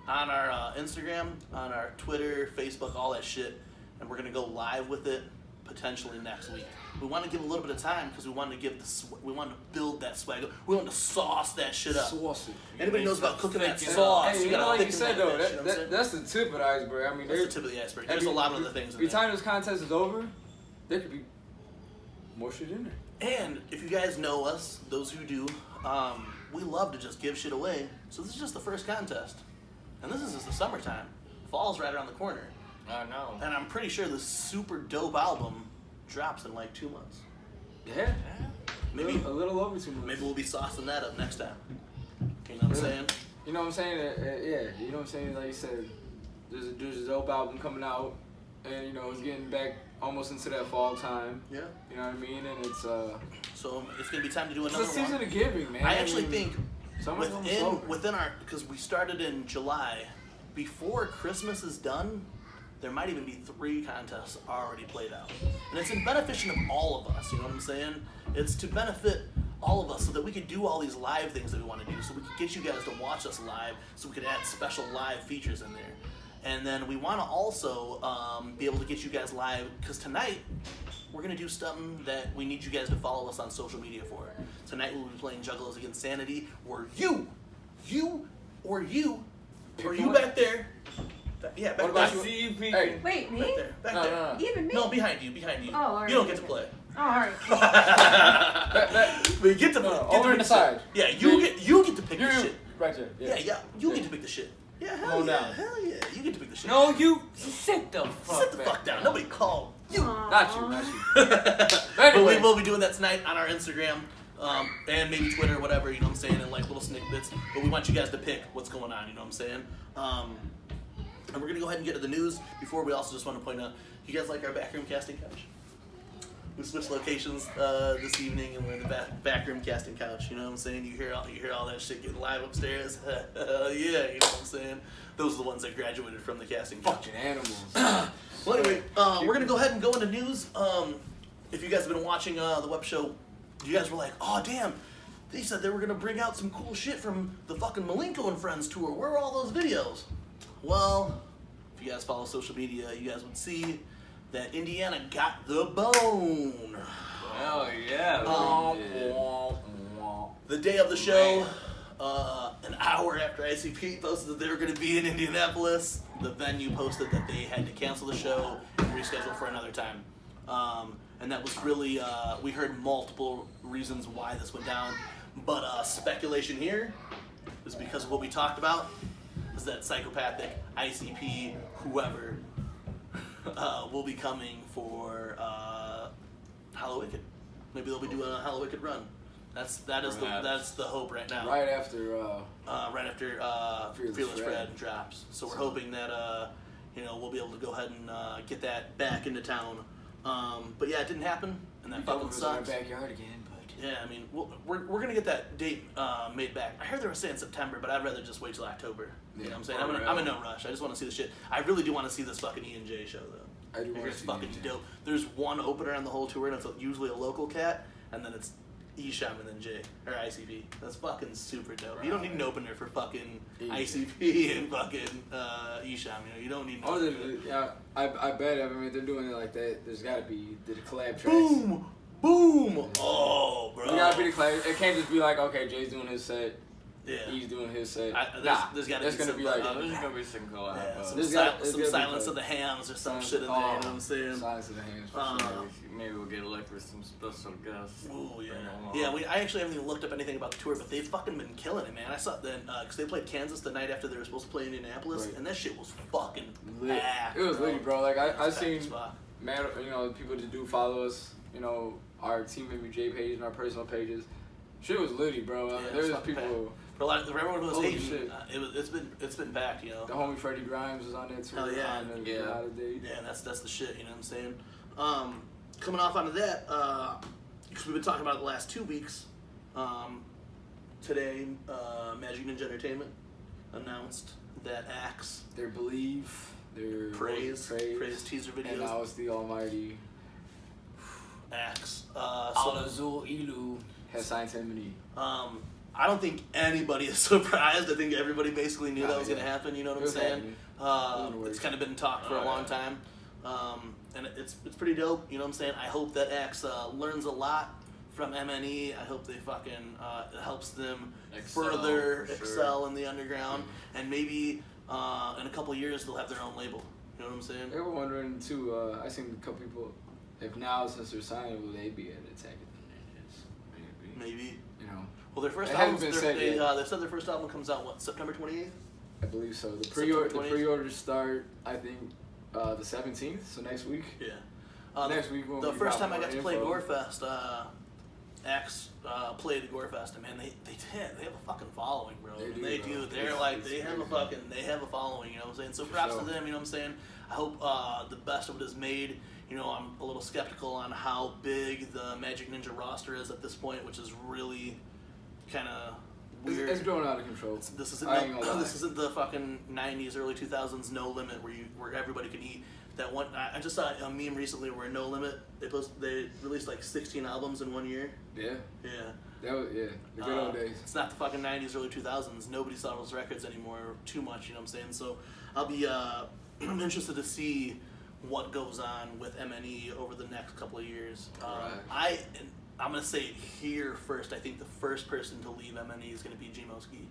on our Instagram, on our Twitter, Facebook, all that shit, and we're gonna go live with it potentially next week. We want to give a little bit of time because we wanted to build that swag. We wanted to sauce that shit up. Sauce it. Anybody knows about cooking that Thicken sauce? Hey, like you said though, that's the tip of the iceberg. I mean, that's the tip of the iceberg. There's a lot of other things in By the there. time this contest is over, there could be more shit in there. And if you guys know us, those who do, we love to just give shit away. So this is just the first contest. And this is just the summertime. Fall's right around the corner. I know. And I'm pretty sure this super dope album drops in like 2 months. Yeah. Maybe a little over 2 months. Maybe we'll be saucing that up next time. You know what I'm saying? You know what I'm saying? Yeah. You know what I'm saying? Like you said, there's a dope album coming out, and it's getting back almost into that fall time. Yeah. You know what I mean? And it's So it's gonna be time to do another one. It's a season of giving, man. I actually think within our, because we started in July, before Christmas is done, there might even be 3 contests already played out. And it's in beneficial of all of us, you know what I'm saying? It's to benefit all of us so that we could do all these live things that we want to do, so we could get you guys to watch us live, so we could add special live features in there. And then we want to also be able to get you guys live, because tonight we're going to do something that we need you guys to follow us on social media for. Tonight we'll be playing Juggalos Against Sanity, where you back there. Yeah, back there. I see you peeking. Hey. Wait, me? Back there. Back there. No. Even me? No, behind you. Oh, all right. You don't get to play. Oh, all right. But you get to over in the side. Yeah, you get to pick the shit. Right there. Yeah, you get to pick the shit. Yeah, hell yeah, hell yeah. You get to pick the shit. No, you sit the fuck Sit the fuck down. Nobody called you. Not you. But Anyway. we will be doing that tonight on our Instagram, and maybe Twitter, whatever, you know what I'm saying, and like little snippets. But we want you guys to pick what's going on, you know what I'm saying? And we're gonna go ahead and get to the news. Before, we also just want to point out, you guys like our backroom casting couch? We switched locations this evening, and we're in the backroom casting couch. You know what I'm saying? You hear all that shit getting live upstairs. Hell yeah, you know what I'm saying? Those are the ones that graduated from the casting couch. Fucking animals. Well, anyway, we're gonna go ahead and go into news. If you guys have been watching the web show, you guys were like, "Oh damn, they said they were gonna bring out some cool shit from the fucking Malenko and Friends tour. Where are all those videos?" Well, if you guys follow social media, you guys would see that Indiana got the bone. Hell yeah. The day of the show, an hour after ICP posted that they were going to be in Indianapolis, the venue posted that they had to cancel the show and reschedule for another time. And that was really, we heard multiple reasons why this went down. But speculation here is because of what we talked about, is that psychopathic ICP, whoever, will be coming for Hallowicked. Maybe they'll be doing a Hallowicked run. That's the hope right now. Right after Fearless Fred drops. So we're hoping that we'll be able to go ahead and get that back into town. But yeah, it didn't happen, and that fucking sucks. In our backyard again, but yeah, I mean, we're gonna get that date made back. I heard they were saying September, but I'd rather just wait till October. You know what I'm saying? I'm in no rush. I just want to see the shit. I really do want to see this fucking E&J show though. I do want to It's see fucking E&J. dope. There's one opener on the whole tour, and it's usually a local cat, and then it's Esham and then J or ICP. That's fucking super dope. Right. You don't need an opener for fucking E&J. ICP and fucking Esham. You don't need. I bet. I mean, they're doing it like that. There's got to be the collab tracks. Boom, boom. Oh, bro. There got to be the collab. It can't just be like, okay, Jay's doing his set. Yeah. He's doing his set. There's gotta be gonna some, be like There's gonna be some collab. some Silence of the Hams or some shit in there. You know what I'm saying? Silence of the Hams. Maybe we'll get like with some special guests. Oh yeah. Yeah, I actually haven't even looked up anything about the tour, but they've fucking been killing it, man. I saw that because they played Kansas the night after they were supposed to play Indianapolis, Right. and that shit was fucking Lit. packed. It was bro. lit, bro. Like I seen, Spot. man, people that do follow us, our TeamMUJ page and our personal pages. Shit was litty, bro. Yeah, There's it's people. fucking For everyone who was Holy hating, shit. it's been packed, you know. The homie Freddie Grimes was on there too. Hell yeah. Out of date. Yeah, that's the shit, you know what I'm saying? Coming off onto that, because we've been talking about it the last 2 weeks, today, Magic Ninja Entertainment announced that Axe Their Believe, their Praise teaser videos. and now it's the almighty Axe. Alazul Ilu has signed Timothy. I don't think anybody is surprised. I think everybody basically knew that was Yeah. going to happen, you know what It I'm was saying? happening. It's kind of been talked for a long time. And it's pretty dope, you know what I'm saying? I hope that Axe learns a lot from MNE. I hope they fucking helps them further excel in the underground. And maybe in a couple years they'll have their own label. You know what I'm saying? They were wondering too. I seen a couple people. If now since they're signing, will they be at Attack of the Ninjas? Maybe. Well, their first it album, hasn't been said they yet. said their first album comes out, what, September 28th? I believe so. The September pre-orders start, I think, the 17th, so next week. Yeah. Next week when the we first drop time I more got to play info. Gorefest, acts play at Gorefest, and man, they have a fucking following, bro. They do. Bro. They're like they have a following. You know what I'm saying? So props to them. You know what I'm saying? I hope the best of it is made. You know, I'm a little skeptical on how big the Magic Ninja roster is at this point, which is really kind of weird. It's growing out of control. This isn't the fucking 90s, early 2000s No Limit where everybody can eat. That one, I just saw a meme recently where No Limit they released like 16 albums in 1 year. Yeah. Yeah. That was, the good old days. It's not the fucking 90s, early 2000s. Nobody saw those records anymore too much. You know what I'm saying? So I'll be interested to see what goes on with MNE over the next couple of years. I'm gonna say it here first. I think the first person to leave MNE is gonna be G-Moski,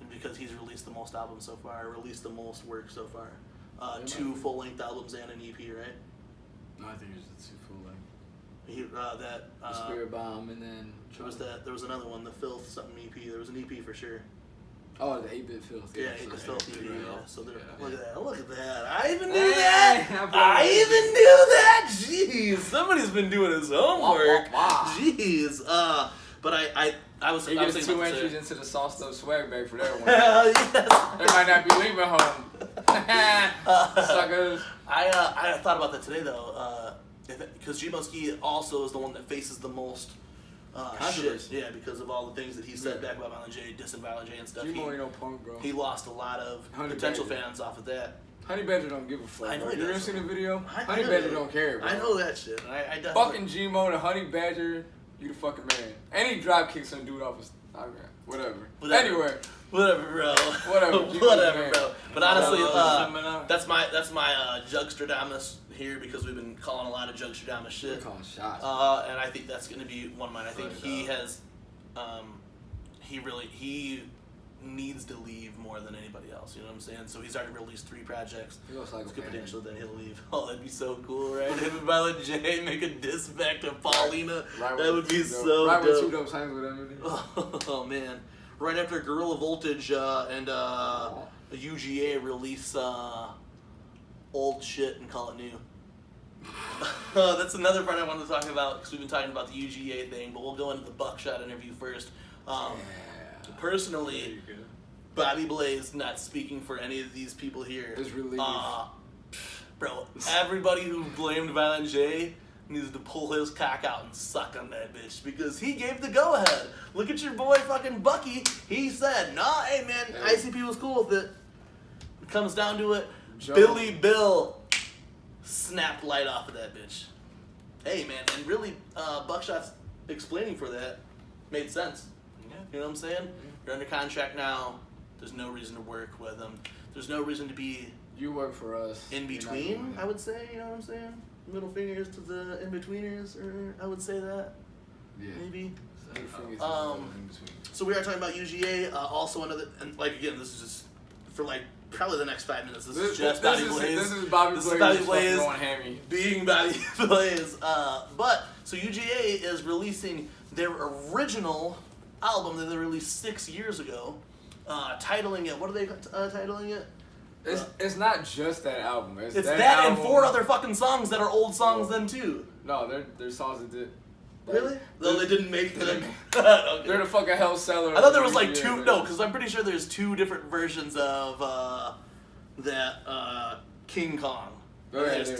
and because he's released the most albums so far, released the most work so far. 2 full-length albums and an EP, right? No, I think it was 2 full-length. The Spirit Bomb, and then there was another one, the Filth something EP. There was an EP for sure. Oh, the 8-Bit Filth. Yeah, 8-Bit Filth EP. Yeah. So look at that. Look at that. I even knew that. I even knew that. Jeez, somebody's been doing his homework. Wow. Jeez. But I was. He I was gets thinking 2 about entries into the sauced up swag bag for that one. Hell yes. They might not be leaving home. Suckers. I thought about that today though, because G-Moski also is the one that faces the most shit. Yeah, because of all the things that he said back about Violent J, dissing Violent J and stuff. G-Mo ain't no punk, bro. He lost a lot of potential fans off of that. Honey Badger don't give a fuck. I know bro. he You ever doesn't. seen the video? I Honey know Badger that. don't care, bro. I know that shit. I definitely. Fucking G-Mo and Honey Badger, you the fucking man. And he drop kicks some dude off his... Okay, whatever. Anyway. Whatever, bro. Whatever, bro. But honestly, that's my Jugstradamus here because we've been calling a lot of Jugstradamus shit. We're calling shots. And I think that's going to be one of mine. I think he has, he needs to leave more than anybody else. You know what I'm saying? So he's already released 3 projects. He looks like There's a good man. potential that he'll leave. Oh, that'd be so cool, right? Him and Violent J make a diss back to Paulina. That would be so Right dope. with 2 dope times with him. Oh man! Right after Guerrilla Voltage and UGA release old shit and call it new. That's another part I wanted to talk about because we've been talking about the UGA thing, but we'll go into the Buckshot interview first. Personally, BobeBlaze, not speaking for any of these people here, Is relieved. bro, everybody who blamed Violent J needs to pull his cock out and suck on that bitch because he gave the go-ahead. Look at your boy fucking Bucky. He said, nah, hey man, ICP was cool with it. It comes down to it. Joe. Billy Bill snapped light off of that bitch. Hey man, and really, Buckshot's explaining for that made sense. Yeah. You know what I'm saying? You're under contract now. There's no reason to work with them. There's no reason to be You work for us. in between, I would say. You know what I'm saying? Middle fingers to the in-betweeners, or I would say that. Yeah. Maybe. In between. So we are talking about UGA. Also another, and like again, this is just for like probably the next 5 minutes. This is just BobeBlaze. This is BobeBlaze BobeBlaze going hammy. being BobeBlaze. But so UGA is releasing their original album that they released 6 years ago, titling it. What are they titling it? It's not just that album. It's that album. and 4 other fucking songs that are old songs then too. No, they're songs that did. Really? No, they didn't make them. Okay. They're the fucking hell seller. I thought there was like 2. No, because I'm pretty sure there's 2 different versions of that King Kong. Oh, yeah, There's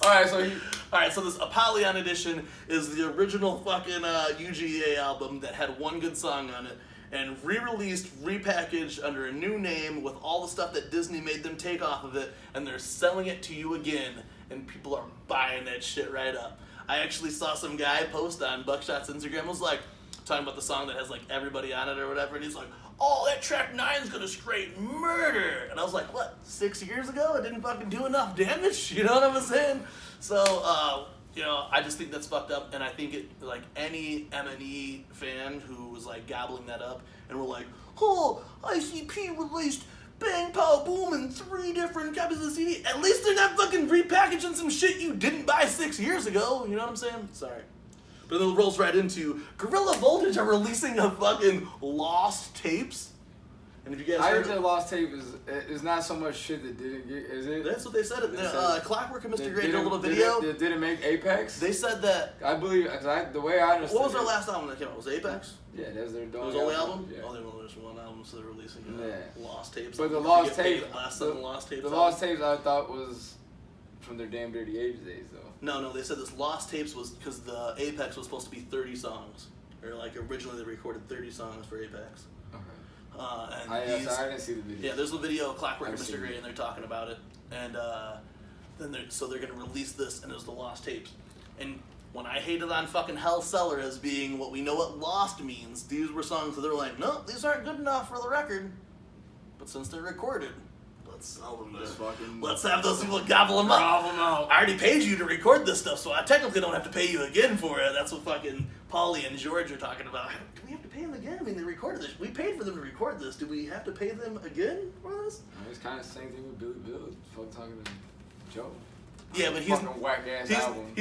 Alright, so this Apollyon edition is the original fucking UGA album that had 1 good song on it, and re-released, repackaged under a new name with all the stuff that Disney made them take off of it, and they're selling it to you again, and people are buying that shit right up. I actually saw some guy post on Buckshot's Instagram, was like, talking about the song that has like everybody on it or whatever, and he's like, oh, that track 9's gonna straight murder. And I was like, what, 6 years ago? It didn't fucking do enough damage? You know what I'm saying? So, you know, I just think that's fucked up, and I think it, like, any MNE fan who was, like, gobbling that up, and were like, oh, ICP released Bang Pow Boom in 3 different copies of the CD. At least they're not fucking repackaging some shit you didn't buy 6 years ago. You know what I'm saying? Sorry. But then it rolls right into Guerrilla Voltage are releasing a fucking Lost Tapes. And if you guys I heard heard that Lost Tape is not so much shit that didn't get. Is it? that's what they said. Clockwork and Mr. Gray did a little Did video. it make Apex? They said that. I believe, the way I understood. What was their last album that came out? Was it Apex? Yeah, that's their It was only album? Yeah. Oh, they only released one album, so they're releasing Lost Tapes. But the Lost Tapes, The Lost Tapes I thought was from their Damn Dirty Apes days, though. No, they said this Lost Tapes was because the Apex was supposed to be 30 songs. Or like originally they recorded 30 songs for Apex. Okay. I didn't see the video. Yeah, there's a video of Clockwork and Mr. Gray, and they're talking about it. And then they're going to release this, and it was the Lost Tapes. And when I hated on fucking Hell Cellar as being what we know what lost means, these were songs that they were like, no, these aren't good enough for the record. But since they're recorded, let's sell them. Let's have those people gobble them up. I already paid you to record this stuff, so I technically don't have to pay you again for it. That's what fucking Paulie and George are talking about. Do we have to pay them again? I mean, they recorded this. We paid for them to record this. Do we have to pay them again for this? It's kind of the same thing with Billy Bill. Fuck talking to Joe. Yeah, but he's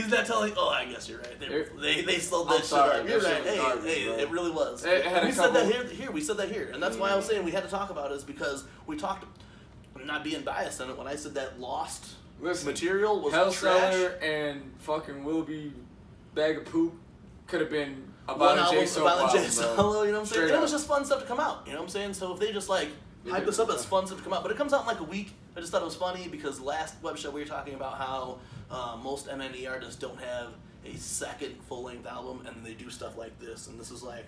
not telling. Oh, I guess you're right. They sold that shit up. You're right. Hey, it really was. We said that here. We said that here, and that's why I was saying we had to talk about it, is because we talked. I'm not being biased on it when I said that Lost material was Hell trash. Cellar and fucking Willoughby Bag of Poop could have been a One Violent J Solo, you know what I'm saying? And Straight it was just fun stuff to come out, you know what I'm saying? So if they just like hype this up as fun stuff to come out, but it comes out in like a week. I just thought it was funny because last Webshow we were talking about how most MNE artists don't have a second full-length album, and they do stuff like this, and this is like,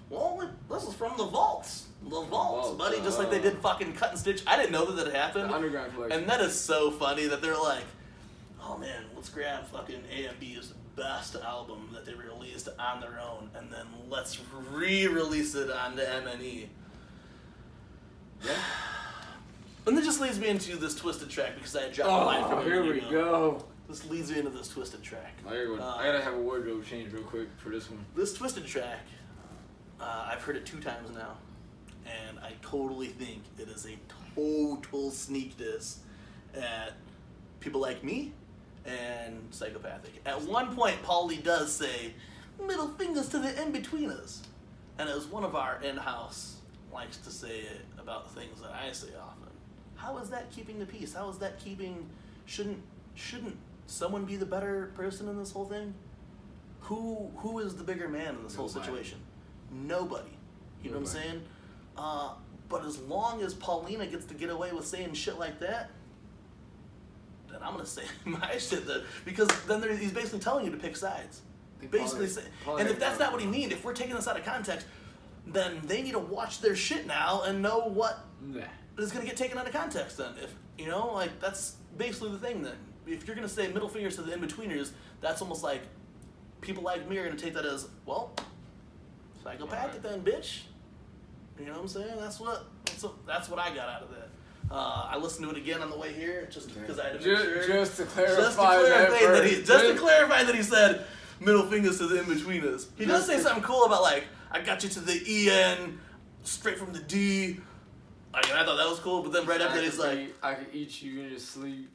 well, this is from the vaults, buddy, just like they did fucking Cut and Stitch. I didn't know that happened. The Underground Collection. And that is so funny that they're like, oh man, let's grab fucking AMB's best album that they released on their own, and then let's re-release it onto MNE. Yeah. And that just leads me into this twisted track because I had dropped a line from here we go. This leads me into this twisted track. I gotta have a wardrobe change real quick for this one. This twisted track, I've heard it 2 times now, and I totally think it is a total sneak diss at people like me and Psychopathic. At one point, Paulie does say, middle fingers to the in-betweeners. And as one of our in-house likes to say it about the things that I say often, how is that keeping the peace? How is that keeping, shouldn't someone be the better person in this whole thing? Who is the bigger man in this whole situation? Nobody. You know what I'm saying? But as long as Paulina gets to get away with saying shit like that, then I'm gonna say my shit. Because then he's basically telling you to pick sides. Basically, and if that's not what he means, if we're taking this out of context, then they need to watch their shit now and know what is gonna get taken out of context. Then, if you know, like that's basically the thing. Then, if you're gonna say middle fingers to the in-betweeners, that's almost like people like me are gonna take that as, well, psychopathic then, bitch. You know what I'm saying? That's what I got out of that. I listened to it again on the way here just because I had to make sure. Just to clarify that he said middle fingers to the in-betweeners. He does say something cool about like, I got you to the EN, straight from the D. I thought that was cool, but then right after that he's like, I could eat you in your sleep.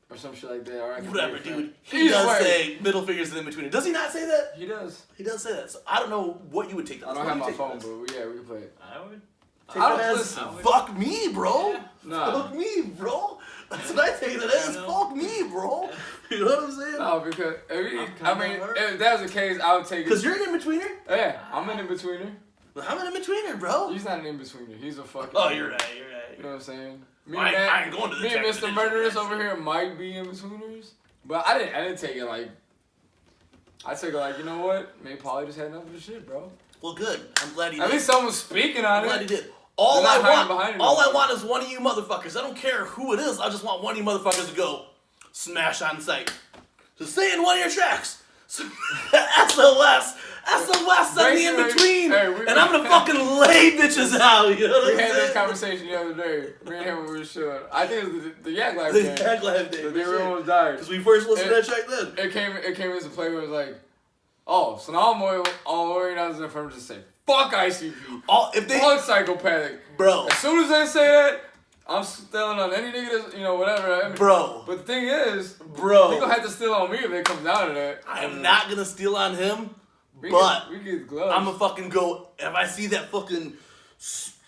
Or some shit like that. Or whatever, dude. He does say middle fingers to the in-betweeners. Does he not say that? He does. He does say that. So I don't know what you would take that as. I don't have my phone, but yeah, we can play it. I would. Fuck me, bro. Yeah. Nah. Fuck me, bro. That's what I take it as. Fuck me, bro. You know what I'm saying? No, because if that was the case, I would take it. Because you're an in-betweener? Yeah, I'm an in-betweener. I'm an in-betweener, bro. He's not an in-betweener. He's a fucking... Oh, you're right. You know what I'm saying? I ain't going to the Me and Mr. Murderous over here might be in-betweeners. But I didn't take it like... I took it like, you know what? Maybe Paulie just had enough of the shit, bro. Well, good. I'm glad he did. At least someone's speaking on it. I'm glad he did. All I want want is one of you motherfuckers. I don't care who it is. I just want one of you motherfuckers to go smash on sight. Just say in one of your tracks. SOS, send me in between, and I'm gonna fucking lay bitches out. You know what I'm saying? We had this conversation the other day. Me and him, we were showing. I think it was the Yak Life day. The Yak Life day. The day we almost died. Because we first listened to that track then. It came into play where it was like, oh, so now I'm worried I was in front of just say, fuck ICP. Fuck Psychopathic. Bro. As soon as they say that, I'm stealing on any nigga that's, whatever. Bro. But the thing is, he gonna have to steal on me if it comes down to that. I am not gonna steal on him, but we get gloves. I'm gonna fucking go, if I see that fucking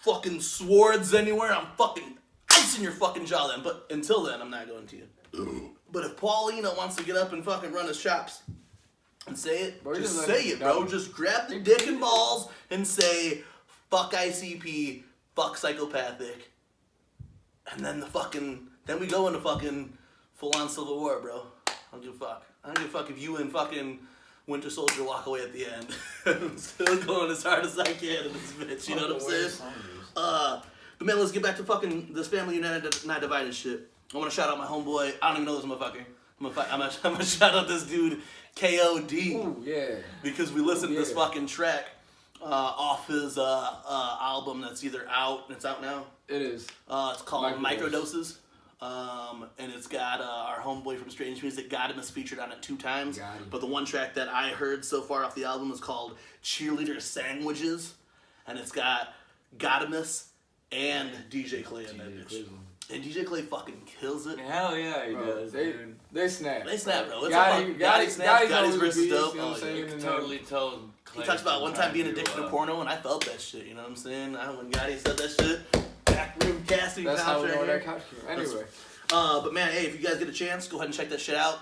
fucking swords anywhere, I'm fucking icing your fucking jaw then. But until then, I'm not going to you. But if Paulino wants to get up and fucking run his chops and say it, Bro, just just say it, bro. no. Just grab the dick and balls and say, fuck ICP, fuck psychopathic. And then then we go into fucking full-on Civil War, bro. I don't give a fuck. I don't give a fuck if you and fucking Winter Soldier walk away at the end. I'm still going as hard as I can in this bitch, you know what I'm saying? But man, let's get back to fucking this Family United, Not Divided shit. I want to shout out my homeboy. I don't even know this motherfucker. I'm gonna shout out this dude, KOD. Ooh, yeah. Because we listened to this fucking track off his album that's either out, it's out now. It is. It's called Microdoses. And it's got our homeboy from Strange Music, Godimus, featured on it 2 times. But the one track that I heard so far off the album is called Cheerleader Sandwiches. And it's got Godimus and DJ Clay in that bitch. And DJ Clay fucking kills it. Hell yeah, he does. They snap. They snap, bro. It's Gotti snaps. Gotti's verse is beats, dope. you know what I'm saying? Totally told Clay. He talks about one time being addicted to porno, and I felt that shit. You know what I'm saying? When Gotti said that shit, back room casting. That's how we know right that couch came. Anyway. But man, hey, if you guys get a chance, go ahead and check that shit out.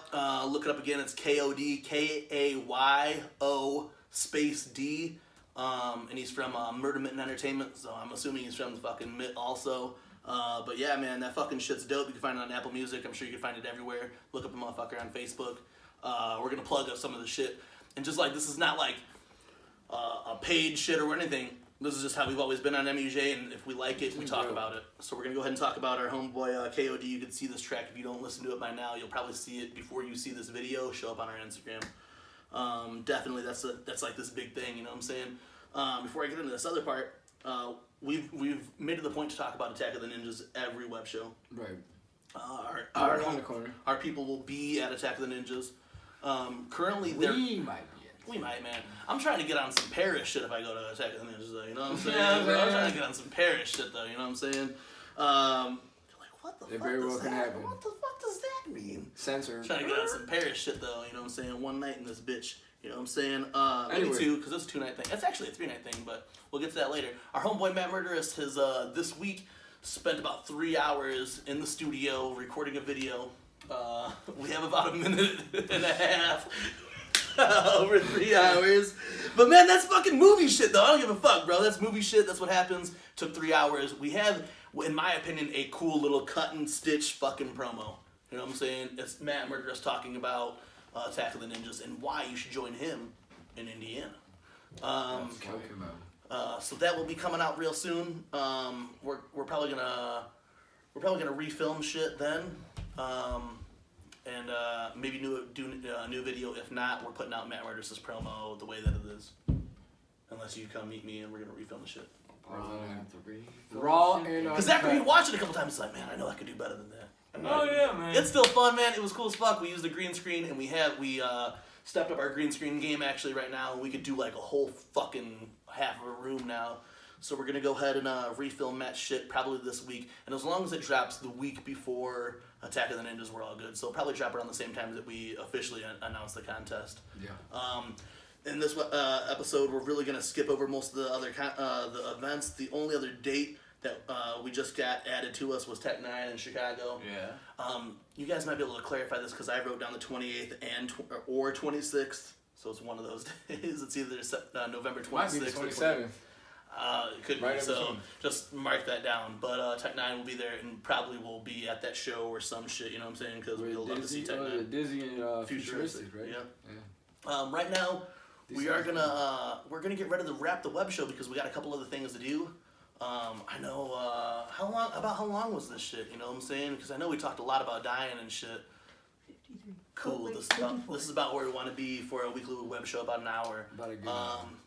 Look it up again. It's KOD, KAYO space D. And he's from Murder Mitten Entertainment, so I'm assuming he's from the fucking Mitt also. But yeah, man, that fucking shit's dope. You can find it on Apple Music. I'm sure you can find it everywhere. Look up the motherfucker on Facebook. We're gonna plug up some of the shit. And just like, this is not like a paid shit or anything. This is just how we've always been on MUJ, and if we like it, we talk about it. So we're gonna go ahead and talk about our homeboy KOD. You can see this track. If you don't listen to it by now, you'll probably see it before you see this video show up on our Instagram. Definitely, that's like this big thing. You know what I'm saying? Before I get into this other part, we've made it the point to talk about Attack of the Ninjas every web show. Right. Our people will be at Attack of the Ninjas. Currently, we might, man. I'm trying to get on some Paris shit if I go to Attack of the Ninjas, though. You know what I'm saying? I'm trying to get on some Paris shit, though. You know what I'm saying? Like, what the fuck does that happen? What the fuck does that mean? Censor. Trying to get on some Paris shit, though. You know what I'm saying? One night in this bitch. You know what I'm saying? Maybe 2, because it's a 2-night thing. It's actually a 3-night thing, but we'll get to that later. Our homeboy Matt Murderous has, this week, spent about 3 hours in the studio recording a video. We have about 1.5 minutes over 3 hours. But man, that's fucking movie shit, though. I don't give a fuck, bro. That's movie shit. That's what happens. Took 3 hours. We have, in my opinion, a cool little cut and stitch fucking promo. You know what I'm saying? It's Matt Murderous talking about Attack of the Ninjas and why you should join him in Indiana. So that will be coming out real soon. We're probably gonna refilm shit then, and maybe do a new video. If not, we're putting out Matt Murderous's promo the way that it is. Unless you come meet me and we're gonna refilm the shit. Raw and because after you watch it a couple times, it's like, man, I know I could do better than that. Oh yeah, man. It's still fun, man. It was cool as fuck. We used the green screen, and we stepped up our green screen game actually right now. We could do like a whole fucking half of a room now. So we're gonna go ahead and refilm Matt's shit probably this week. And as long as it drops the week before Attack of the Ninjas, we're all good. So it'll probably drop around the same time that we officially announce the contest. Yeah. In this episode, we're really gonna skip over most of the other the events. The only other date that we just got added to us was Tech 9 in Chicago. Yeah. You guys might be able to clarify this because I wrote down the 28th or 26th, so it's one of those days. It's either November 26th might be the 27th. It could right be, so just mark that down. But Tech 9 will be there and probably will be at that show or some shit, you know what I'm saying? Because we'll love to see Tech 9. Dizzy and Futuristic, right? Yeah. Right now, we're gonna get ready to wrap the web show because we got a couple other things to do. I know, how long was this shit, you know what I'm saying? Because I know we talked a lot about dying and shit. Cool, this is about where we want to be for a weekly web show, about an hour.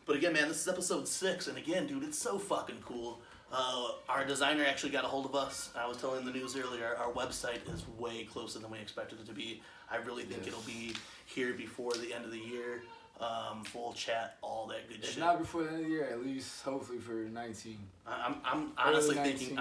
But again, man, this is episode 6, and again, dude, it's so fucking cool. Our designer actually got a hold of us. I was telling the news earlier, our website is way closer than we expected it to be. I really think it'll be here before the end of the year. Full chat, all that good shit. If not before the end of the year, at least hopefully for 19. I'm honestly thinking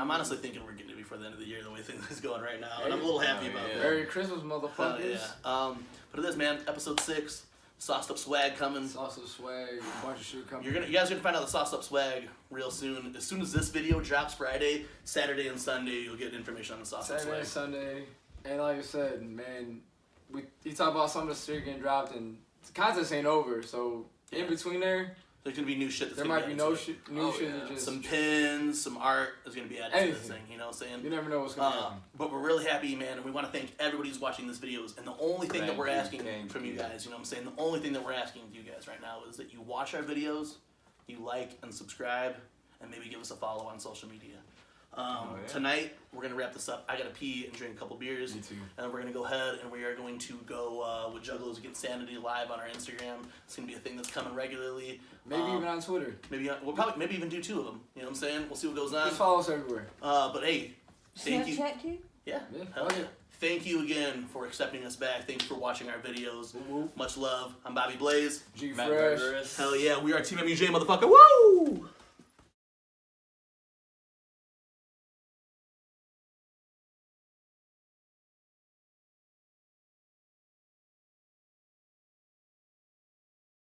we're getting it before the end of the year the way things is going right now, and I'm a little happy about that. Merry Christmas, motherfuckers. But it is, man. Episode 6. Sauced up swag coming. Sauce up swag, a bunch of shit coming. You guys are gonna find out the sauced up swag real soon. As soon as this video drops Friday, Saturday and Sunday, you'll get information on the sauced up swag. Saturday and Sunday, and like I said, man, you talk about some of the shit getting dropped, and the contest ain't over. So in between there's gonna be new shit. That's there gonna might be added no to it. shit, new shit. That just some pins, some art is gonna be added to this thing. You know what I'm saying? You never know what's gonna happen. But we're really happy, man, and we want to thank everybody who's watching this videos. And the only thing that we're asking from you guys, you know what I'm saying? The only thing that we're asking of you guys right now is that you watch our videos, you like and subscribe, and maybe give us a follow on social media. Tonight, we're going to wrap this up. I got to pee and drink a couple beers. Me too. And then we're going to go ahead and we are going to go with Juggalos Against Sanity live on our Instagram. It's going to be a thing that's coming regularly. Maybe even on Twitter. We'll probably maybe even do 2 of them. You know what I'm saying? We'll see what goes on. Just follow us everywhere. But hey, thank you. Snapchat too? Yeah. Hell yeah. Thank you again for accepting us back. Thank you for watching our videos. Much love. I'm BobeBlaze. Jiggy Matt Fr3sh. Murderous. Hell yeah, we are TeamMUJ, motherfucker. Woo!